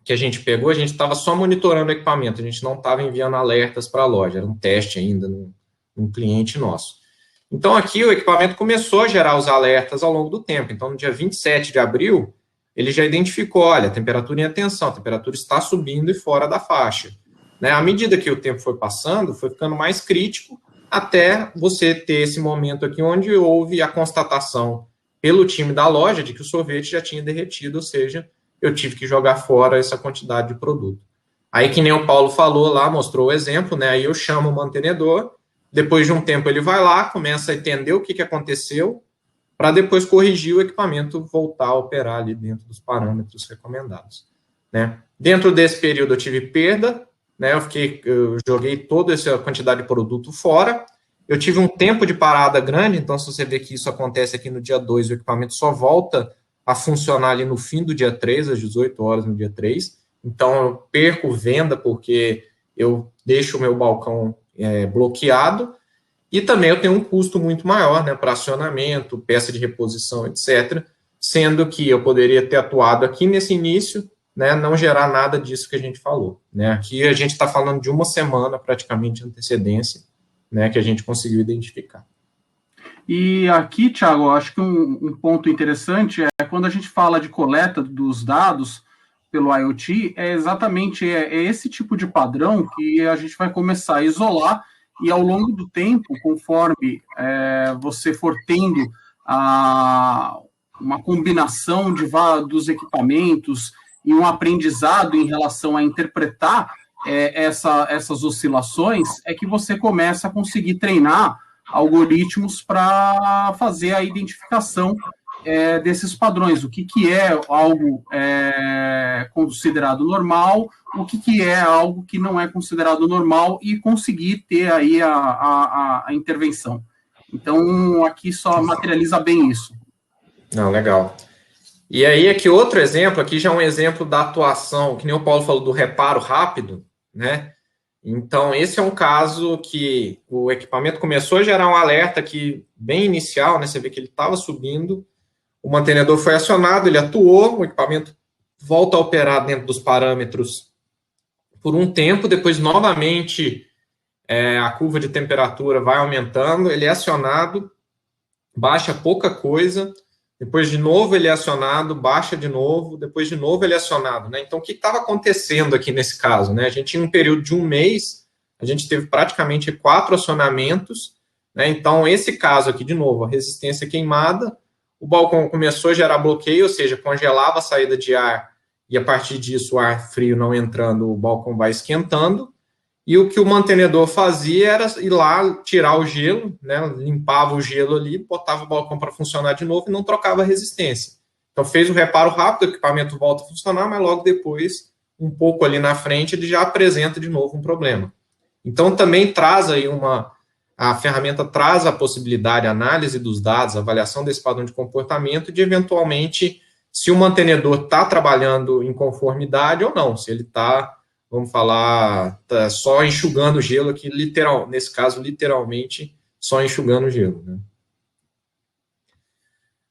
que a gente pegou, a gente estava só monitorando o equipamento, a gente não estava enviando alertas para a loja, era um teste ainda num cliente nosso. Então, aqui o equipamento começou a gerar os alertas ao longo do tempo. Então, no dia 27 de abril, ele já identificou, olha, a temperatura em atenção, a temperatura está subindo e fora da faixa, né? À medida que o tempo foi passando, foi ficando mais crítico, até você ter esse momento aqui onde houve a constatação pelo time da loja de que o sorvete já tinha derretido, ou seja, eu tive que jogar fora essa quantidade de produto. Aí, que nem o Paulo falou lá, mostrou o exemplo, né? Aí eu chamo o mantenedor, depois de um tempo ele vai lá, começa a entender o que aconteceu, para depois corrigir o equipamento voltar a operar ali dentro dos parâmetros recomendados, né? Dentro desse período eu tive perda, né? Eu joguei toda essa quantidade de produto fora, eu tive um tempo de parada grande, então se você vê que isso acontece aqui no dia 2, o equipamento só volta a funcionar ali no fim do dia 3, às 18 horas no dia 3, então eu perco venda porque eu deixo o meu balcão bloqueado, e também eu tenho um custo muito maior, né, para acionamento, peça de reposição, etc., sendo que eu poderia ter atuado aqui nesse início, né, não gerar nada disso que a gente falou, né. Aqui a gente está falando de uma semana, praticamente, de antecedência, né, que a gente conseguiu identificar. E aqui, Thiago, eu acho que um ponto interessante é quando a gente fala de coleta dos dados pelo IoT, é exatamente esse tipo de padrão que a gente vai começar a isolar. E ao longo do tempo, conforme você for tendo uma combinação dos equipamentos e um aprendizado em relação a interpretar essas oscilações, é que você começa a conseguir treinar algoritmos para fazer a identificação desses padrões, o que é algo considerado normal, o que é algo que não é considerado normal e conseguir ter aí a intervenção. Então, aqui só materializa bem isso. Não, legal. E aí, aqui outro exemplo, aqui já é um exemplo da atuação, que nem o Paulo falou, do reparo rápido, né? Então, esse é um caso que o equipamento começou a gerar um alerta aqui bem inicial, né? Você vê que ele estava subindo, o mantenedor foi acionado, ele atuou, o equipamento volta a operar dentro dos parâmetros por um tempo, depois novamente a curva de temperatura vai aumentando, ele é acionado, baixa pouca coisa, depois de novo ele é acionado, baixa de novo, depois de novo ele é acionado, né? Então, o que estava acontecendo aqui nesse caso, né? A gente, em um período de um mês, a gente teve praticamente 4 acionamentos, né? Então, esse caso aqui, de novo, a resistência queimada, o balcão começou a gerar bloqueio, ou seja, congelava a saída de ar, e a partir disso, o ar frio não entrando, o balcão vai esquentando, e o que o mantenedor fazia era ir lá, tirar o gelo, né, limpava o gelo ali, botava o balcão para funcionar de novo e não trocava a resistência. Então, fez o reparo rápido, o equipamento volta a funcionar, mas logo depois, um pouco ali na frente, ele já apresenta de novo um problema. Então, também traz aí a ferramenta traz a possibilidade, a análise dos dados, a avaliação desse padrão de comportamento, de eventualmente, se o mantenedor está trabalhando em conformidade ou não, se ele está, vamos falar, tá só enxugando o gelo aqui, nesse caso, literalmente, só enxugando o gelo, né?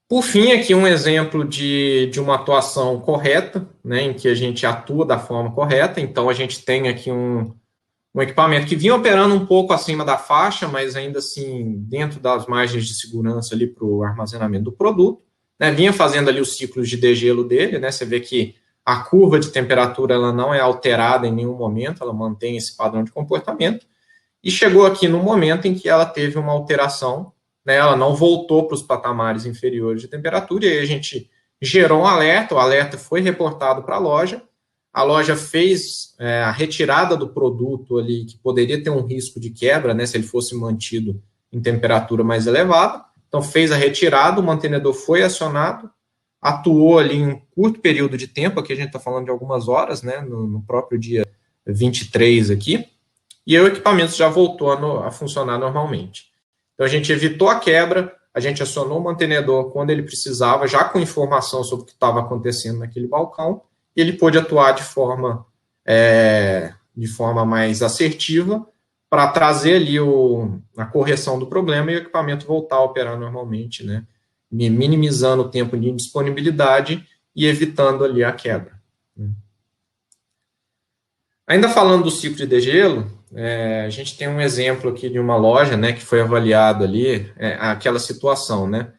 Por fim, aqui um exemplo de uma atuação correta, né, em que a gente atua da forma correta. Então, a gente tem aqui um equipamento que vinha operando um pouco acima da faixa, mas ainda assim dentro das margens de segurança ali para o armazenamento do produto, né, vinha fazendo ali os ciclos de degelo dele, né, você vê que a curva de temperatura ela não é alterada em nenhum momento, ela mantém esse padrão de comportamento, e chegou aqui no momento em que ela teve uma alteração, né, ela não voltou para os patamares inferiores de temperatura, e aí a gente gerou um alerta, o alerta foi reportado para a loja fez a retirada do produto ali, que poderia ter um risco de quebra, né, se ele fosse mantido em temperatura mais elevada. Então, fez a retirada, o mantenedor foi acionado, atuou ali em um curto período de tempo, aqui a gente está falando de algumas horas, né, no próprio dia 23 aqui, e aí o equipamento já voltou a funcionar normalmente. Então, a gente evitou a quebra, a gente acionou o mantenedor quando ele precisava, já com informação sobre o que estava acontecendo naquele balcão, e ele pôde atuar de forma mais assertiva para trazer ali a correção do problema e o equipamento voltar a operar normalmente, né, minimizando o tempo de indisponibilidade e evitando ali a quebra. Ainda falando do ciclo de degelo, a gente tem um exemplo aqui de uma loja, né, que foi avaliado ali, aquela situação, né?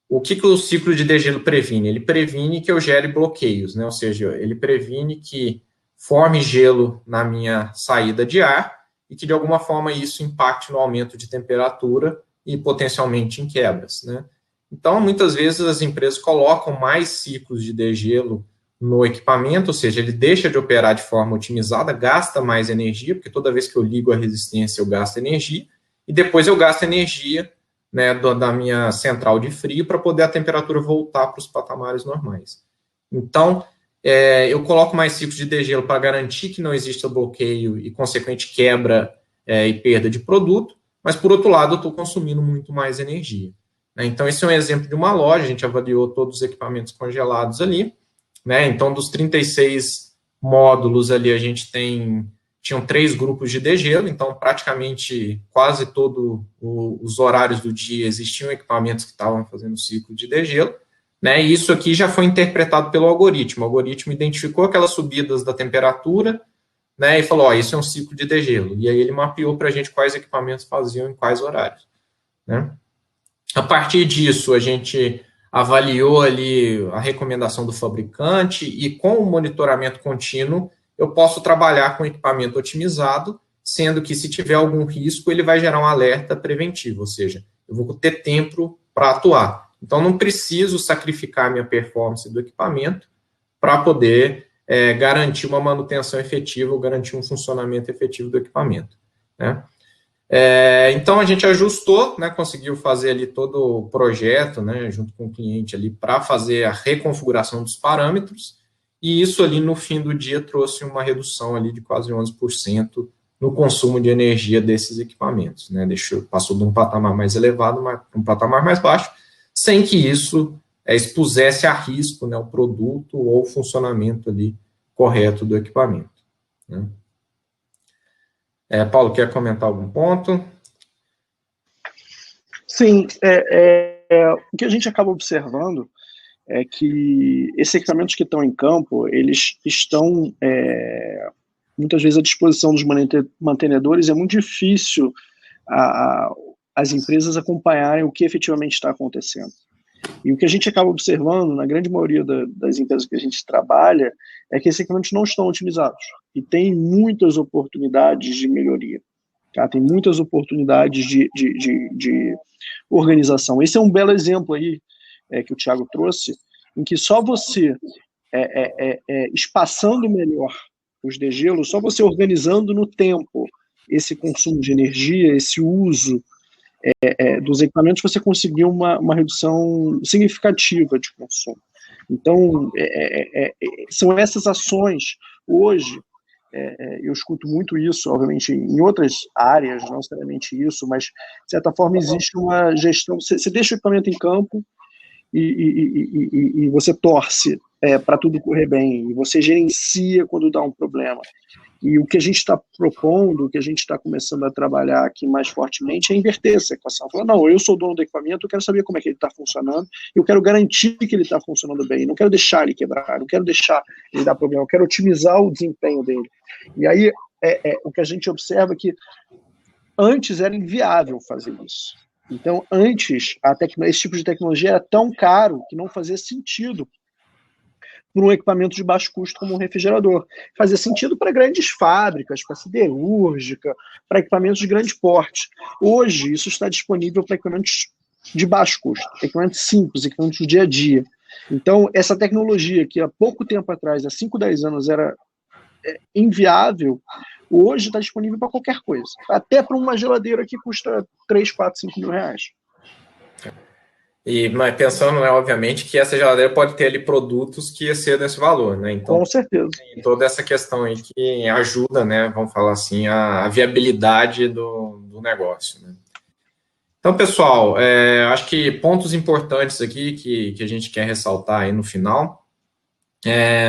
O que o ciclo de degelo previne? Ele previne que eu gere bloqueios, né? Ou seja, ele previne que forme gelo na minha saída de ar e que, de alguma forma, isso impacte no aumento de temperatura e, potencialmente, em quebras, né? Então, muitas vezes, as empresas colocam mais ciclos de degelo no equipamento, ou seja, ele deixa de operar de forma otimizada, gasta mais energia, porque toda vez que eu ligo a resistência eu gasto energia, e depois eu gasto energia, né, da minha central de frio para poder a temperatura voltar para os patamares normais. Então, eu coloco mais ciclos de degelo para garantir que não exista bloqueio e, consequente, quebra e perda de produto, mas, por outro lado, eu estou consumindo muito mais energia. Né? Então, esse é um exemplo de uma loja, a gente avaliou todos os equipamentos congelados ali, né? Então, dos 36 módulos ali, a gente tinham 3 grupos de degelo, então praticamente quase todos os horários do dia existiam equipamentos que estavam fazendo ciclo de degelo, né? E isso aqui já foi interpretado pelo algoritmo. O algoritmo identificou aquelas subidas da temperatura, né? E falou, isso é um ciclo de degelo. E aí ele mapeou para a gente quais equipamentos faziam em quais horários, né? A partir disso, a gente avaliou ali a recomendação do fabricante e com o monitoramento contínuo, eu posso trabalhar com equipamento otimizado, sendo que se tiver algum risco, ele vai gerar um alerta preventivo, ou seja, eu vou ter tempo para atuar. Então, não preciso sacrificar a minha performance do equipamento para poder garantir uma manutenção efetiva ou garantir um funcionamento efetivo do equipamento, né? Então, a gente ajustou, né, conseguiu fazer ali todo o projeto, né, junto com o cliente ali, para fazer a reconfiguração dos parâmetros, e isso ali, no fim do dia, trouxe uma redução ali de quase 11% no consumo de energia desses equipamentos, né, passou de um patamar mais elevado para um patamar mais baixo, sem que isso expusesse a risco, né, o produto ou o funcionamento ali correto do equipamento, né. Paulo, quer comentar algum ponto? Sim, o que a gente acaba observando é que esses equipamentos que estão em campo, eles estão muitas vezes à disposição dos mantenedores, é muito difícil as empresas acompanharem o que efetivamente está acontecendo. E o que a gente acaba observando, na grande maioria das empresas que a gente trabalha, é que esses equipamentos não estão otimizados. E tem muitas oportunidades de melhoria. Tá? Tem muitas oportunidades de organização. Esse é um belo exemplo aí que o Thiago trouxe, em que só você espaçando melhor os degelos, só você organizando no tempo esse consumo de energia, esse uso dos equipamentos, você conseguiu uma redução significativa de consumo. Então, são essas ações. Hoje, eu escuto muito isso, obviamente, em outras áreas, não necessariamente isso, mas, de certa forma, existe uma gestão. Você deixa o equipamento em campo e você torce para tudo correr bem, e você gerencia quando dá um problema. E o que a gente está propondo, o que a gente está começando a trabalhar aqui mais fortemente é inverter essa equação. Falar, não, eu sou dono do equipamento, eu quero saber como é que ele está funcionando, eu quero garantir que ele está funcionando bem, não quero deixar ele quebrar, não quero deixar ele dar problema, eu quero otimizar o desempenho dele. E aí, o que a gente observa é que antes era inviável fazer isso. Então, antes, esse tipo de tecnologia era tão caro que não fazia sentido por um equipamento de baixo custo como um refrigerador. Fazia sentido para grandes fábricas, para siderúrgica, para equipamentos de grande porte. Hoje, isso está disponível para equipamentos de baixo custo, equipamentos simples, equipamentos do dia a dia. Então, essa tecnologia que há pouco tempo atrás, há 5, 10 anos, era inviável, hoje está disponível para qualquer coisa. Até para uma geladeira que custa 3, 4, 5 mil reais. Mas pensando, né, obviamente, que essa geladeira pode ter ali produtos que excedem esse valor, né? Então, com certeza. Tem toda essa questão aí que ajuda, né, vamos falar assim, a viabilidade do negócio, né? Então, pessoal, acho que pontos importantes aqui que a gente quer ressaltar aí no final.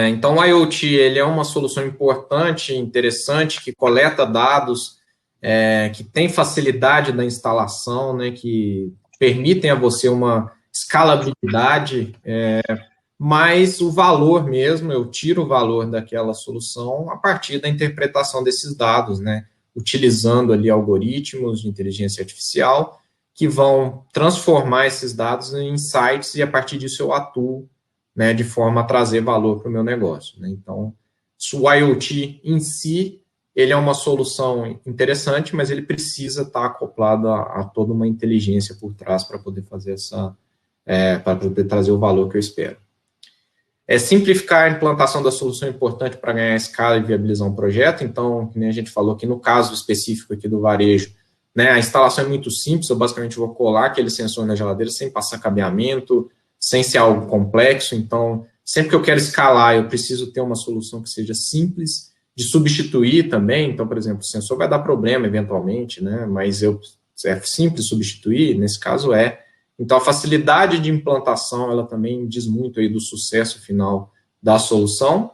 Então, o IoT, ele é uma solução importante, interessante, que coleta dados, que tem facilidade da instalação, né, que permitem a você uma escalabilidade, mas o valor mesmo, eu tiro o valor daquela solução a partir da interpretação desses dados, né, utilizando ali algoritmos de inteligência artificial que vão transformar esses dados em insights e a partir disso eu atuo, né, de forma a trazer valor para o meu negócio, né. Então, o IoT em si, ele é uma solução interessante, mas ele precisa estar acoplado a toda uma inteligência por trás para poder fazer para poder trazer o valor que eu espero. Simplificar a implantação da solução é importante para ganhar escala e viabilizar um projeto. Então, como a gente falou aqui no caso específico aqui do varejo, né, a instalação é muito simples, eu basicamente vou colar aquele sensor na geladeira sem passar cabeamento, sem ser algo complexo. Então, sempre que eu quero escalar, eu preciso ter uma solução que seja simples de substituir também. Então, por exemplo, o sensor vai dar problema eventualmente, né, mas é simples substituir, nesse caso é. Então, a facilidade de implantação, ela também diz muito aí do sucesso final da solução.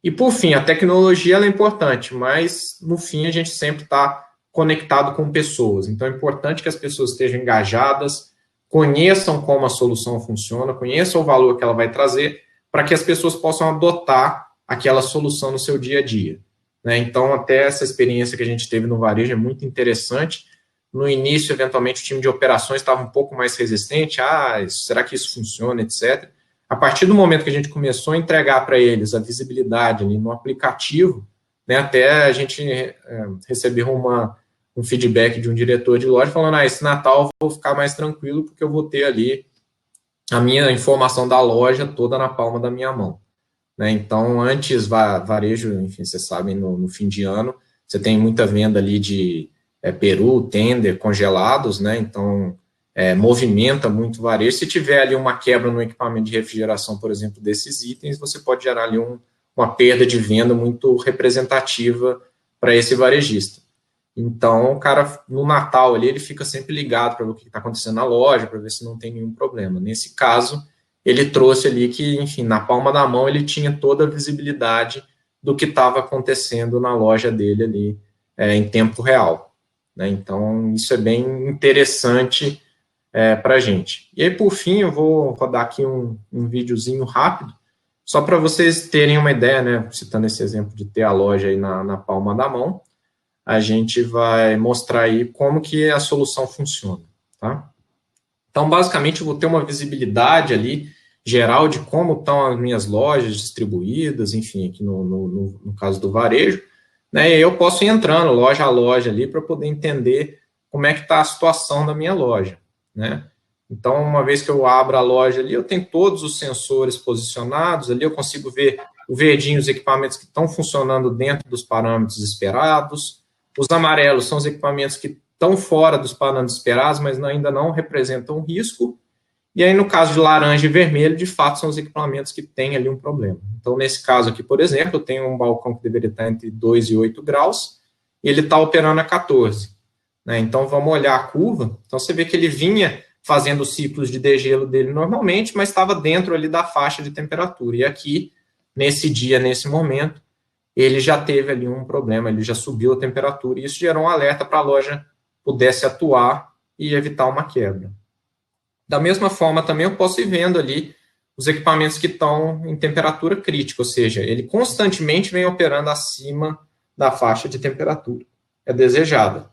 E, por fim, a tecnologia ela é importante, mas, no fim, a gente sempre está conectado com pessoas. Então, é importante que as pessoas estejam engajadas, conheçam como a solução funciona, conheçam o valor que ela vai trazer, para que as pessoas possam adotar aquela solução no seu dia a dia, né? Então, até essa experiência que a gente teve no varejo é muito interessante. No início, eventualmente, o time de operações estava um pouco mais resistente. Será que isso funciona, etc. A partir do momento que a gente começou a entregar para eles a visibilidade ali no aplicativo, né, até a gente recebeu um feedback de um diretor de loja falando, esse Natal eu vou ficar mais tranquilo porque eu vou ter ali a minha informação da loja toda na palma da minha mão, né? Então, antes, varejo, enfim, vocês sabem, no fim de ano, você tem muita venda ali de peru, tender, congelados, né? Então, movimenta muito varejo. Se tiver ali uma quebra no equipamento de refrigeração, por exemplo, desses itens, você pode gerar ali uma perda de venda muito representativa para esse varejista. Então, o cara, no Natal ali, ele fica sempre ligado para ver o que está acontecendo na loja, para ver se não tem nenhum problema. Nesse caso, ele trouxe ali que, enfim, na palma da mão, ele tinha toda a visibilidade do que estava acontecendo na loja dele ali em tempo real, né? Então, isso é bem interessante para a gente. E aí, por fim, eu vou rodar aqui um videozinho rápido, só para vocês terem uma ideia, né? Citando esse exemplo de ter a loja aí na palma da mão, a gente vai mostrar aí como que a solução funciona, tá? Então, basicamente, eu vou ter uma visibilidade ali geral de como estão as minhas lojas distribuídas, enfim, aqui no caso do varejo, né? E eu posso ir entrando loja a loja ali para poder entender como é que está a situação da minha loja, né? Então, uma vez que eu abro a loja ali, eu tenho todos os sensores posicionados ali, eu consigo ver o verdinho, os equipamentos que estão funcionando dentro dos parâmetros esperados. Os amarelos são os equipamentos que estão fora dos parâmetros esperados, mas ainda não representam risco. E aí, no caso de laranja e vermelho, de fato, são os equipamentos que têm ali um problema. Então, nesse caso aqui, por exemplo, eu tenho um balcão que deveria estar entre 2 e 8 graus, e ele está operando a 14. Né? Então, vamos olhar a curva. Então, você vê que ele vinha fazendo os ciclos de degelo dele normalmente, mas estava dentro ali da faixa de temperatura. E aqui, nesse dia, nesse momento, ele já teve ali um problema, ele já subiu a temperatura, e isso gerou um alerta para a loja pudesse atuar e evitar uma quebra. Da mesma forma, também eu posso ir vendo ali os equipamentos que estão em temperatura crítica, ou seja, ele constantemente vem operando acima da faixa de temperatura desejada.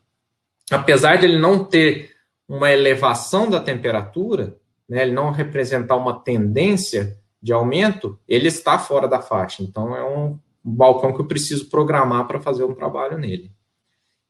Apesar de ele não ter uma elevação da temperatura, né, ele não representar uma tendência de aumento, ele está fora da faixa. Então, é um balcão que eu preciso programar para fazer um trabalho nele.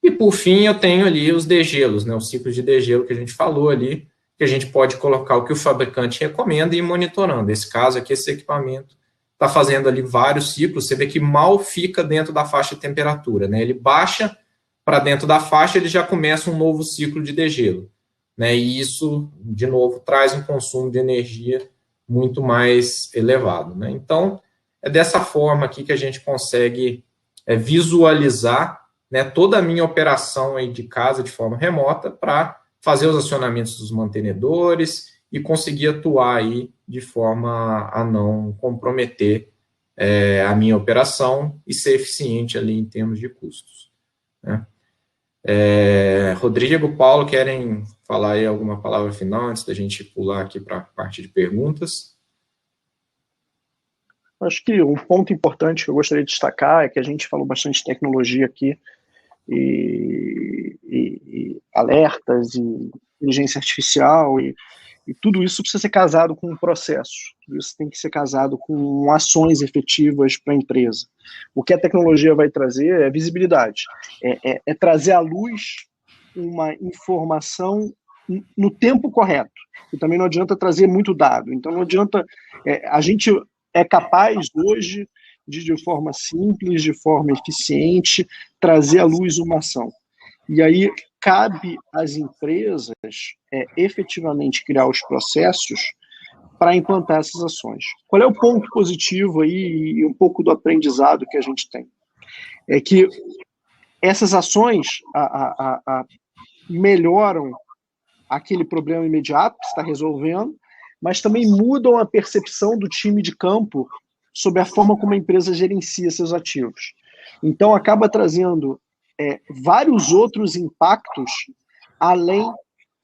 E, por fim, eu tenho ali os degelos, né, os ciclos de degelo que a gente falou ali, que a gente pode colocar o que o fabricante recomenda e ir monitorando. Esse caso aqui, esse equipamento está fazendo ali vários ciclos, você vê que mal fica dentro da faixa de temperatura, né? Ele baixa para dentro da faixa, ele já começa um novo ciclo de degelo, né? E isso, de novo, traz um consumo de energia muito mais elevado, né? Então, é dessa forma aqui que a gente consegue visualizar, né, toda a minha operação aí de casa de forma remota para fazer os acionamentos dos mantenedores e conseguir atuar aí de forma a não comprometer a minha operação e ser eficiente ali em termos de custos, né? Rodrigo, Paulo, querem falar aí alguma palavra final antes da gente pular aqui para a parte de perguntas? Acho que um ponto importante que eu gostaria de destacar é que a gente falou bastante de tecnologia aqui, e alertas, e inteligência artificial, e tudo isso precisa ser casado com um processo, tudo isso tem que ser casado com ações efetivas para a empresa. O que a tecnologia vai trazer é visibilidade, é trazer à luz uma informação no tempo correto, e também não adianta trazer muito dado, então não adianta, a gente é capaz hoje de forma simples, de forma eficiente, trazer à luz uma ação. E aí cabe às empresas efetivamente criar os processos para implantar essas ações. Qual é o ponto positivo aí e um pouco do aprendizado que a gente tem? É que essas ações melhoram aquele problema imediato que está resolvendo, mas também mudam a percepção do time de campo sobre a forma como a empresa gerencia seus ativos. Então, acaba trazendo vários outros impactos além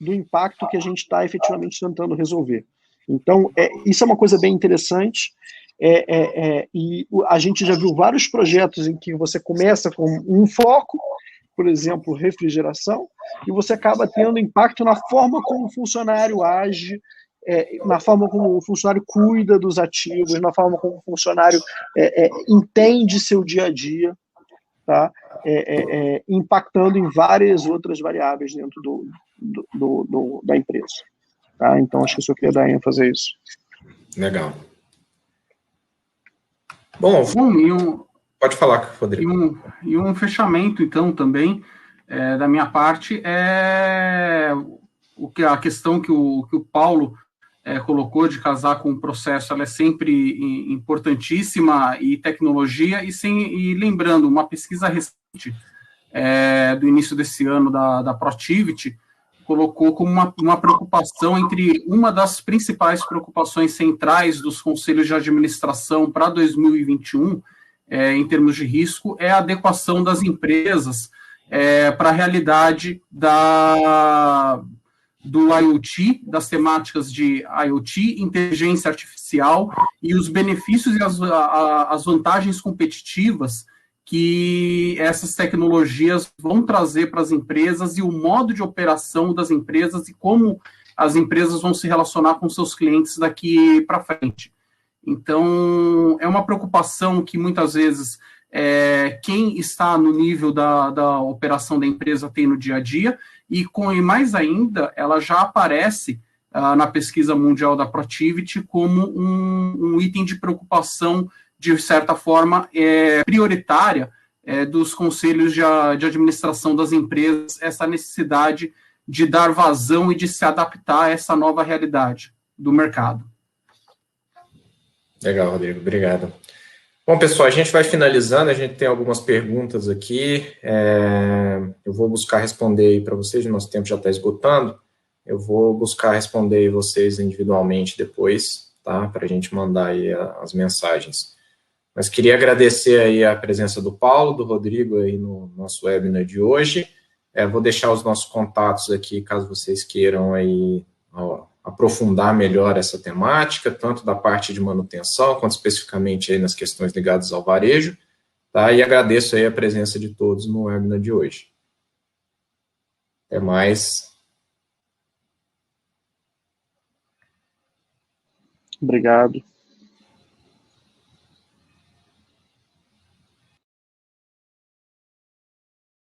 do impacto que a gente está efetivamente tentando resolver. Então, isso é uma coisa bem interessante, e a gente já viu vários projetos em que você começa com um foco, por exemplo, refrigeração, e você acaba tendo impacto na forma como o funcionário age, na forma como o funcionário cuida dos ativos, na forma como o funcionário entende seu dia a dia, tá? Impactando em várias outras variáveis dentro da empresa. Tá? Então, acho que eu só queria dar ênfase a isso. Legal. Bom, pode falar, Rodrigo. E um fechamento, então, também, da minha parte, a questão que o Paulo colocou de casar com o processo, ela é sempre importantíssima, e tecnologia, e lembrando, uma pesquisa recente do início desse ano da Protiviti, colocou como uma preocupação uma das principais preocupações centrais dos conselhos de administração para 2021, em termos de risco, é a adequação das empresas para a realidade do IoT, das temáticas de IoT, inteligência artificial e os benefícios e as vantagens competitivas que essas tecnologias vão trazer para as empresas e o modo de operação das empresas e como as empresas vão se relacionar com seus clientes daqui para frente. Então, é uma preocupação que muitas vezes quem está no nível da operação da empresa tem no dia a dia, e mais ainda, ela já aparece na pesquisa mundial da Protiviti como um item de preocupação, de certa forma, prioritária dos conselhos de administração das empresas, essa necessidade de dar vazão e de se adaptar a essa nova realidade do mercado. Legal, Rodrigo, obrigado. Bom, pessoal, a gente vai finalizando, a gente tem algumas perguntas aqui, eu vou buscar responder aí para vocês, o nosso tempo já está esgotando, eu vou buscar responder aí vocês individualmente depois, tá, para a gente mandar aí as mensagens. Mas queria agradecer aí a presença do Paulo, do Rodrigo aí no nosso webinar de hoje. Vou deixar os nossos contatos aqui, caso vocês queiram aí aprofundar melhor essa temática, tanto da parte de manutenção, quanto especificamente aí nas questões ligadas ao varejo, tá? E agradeço aí a presença de todos no webinar de hoje. Até mais. Obrigado.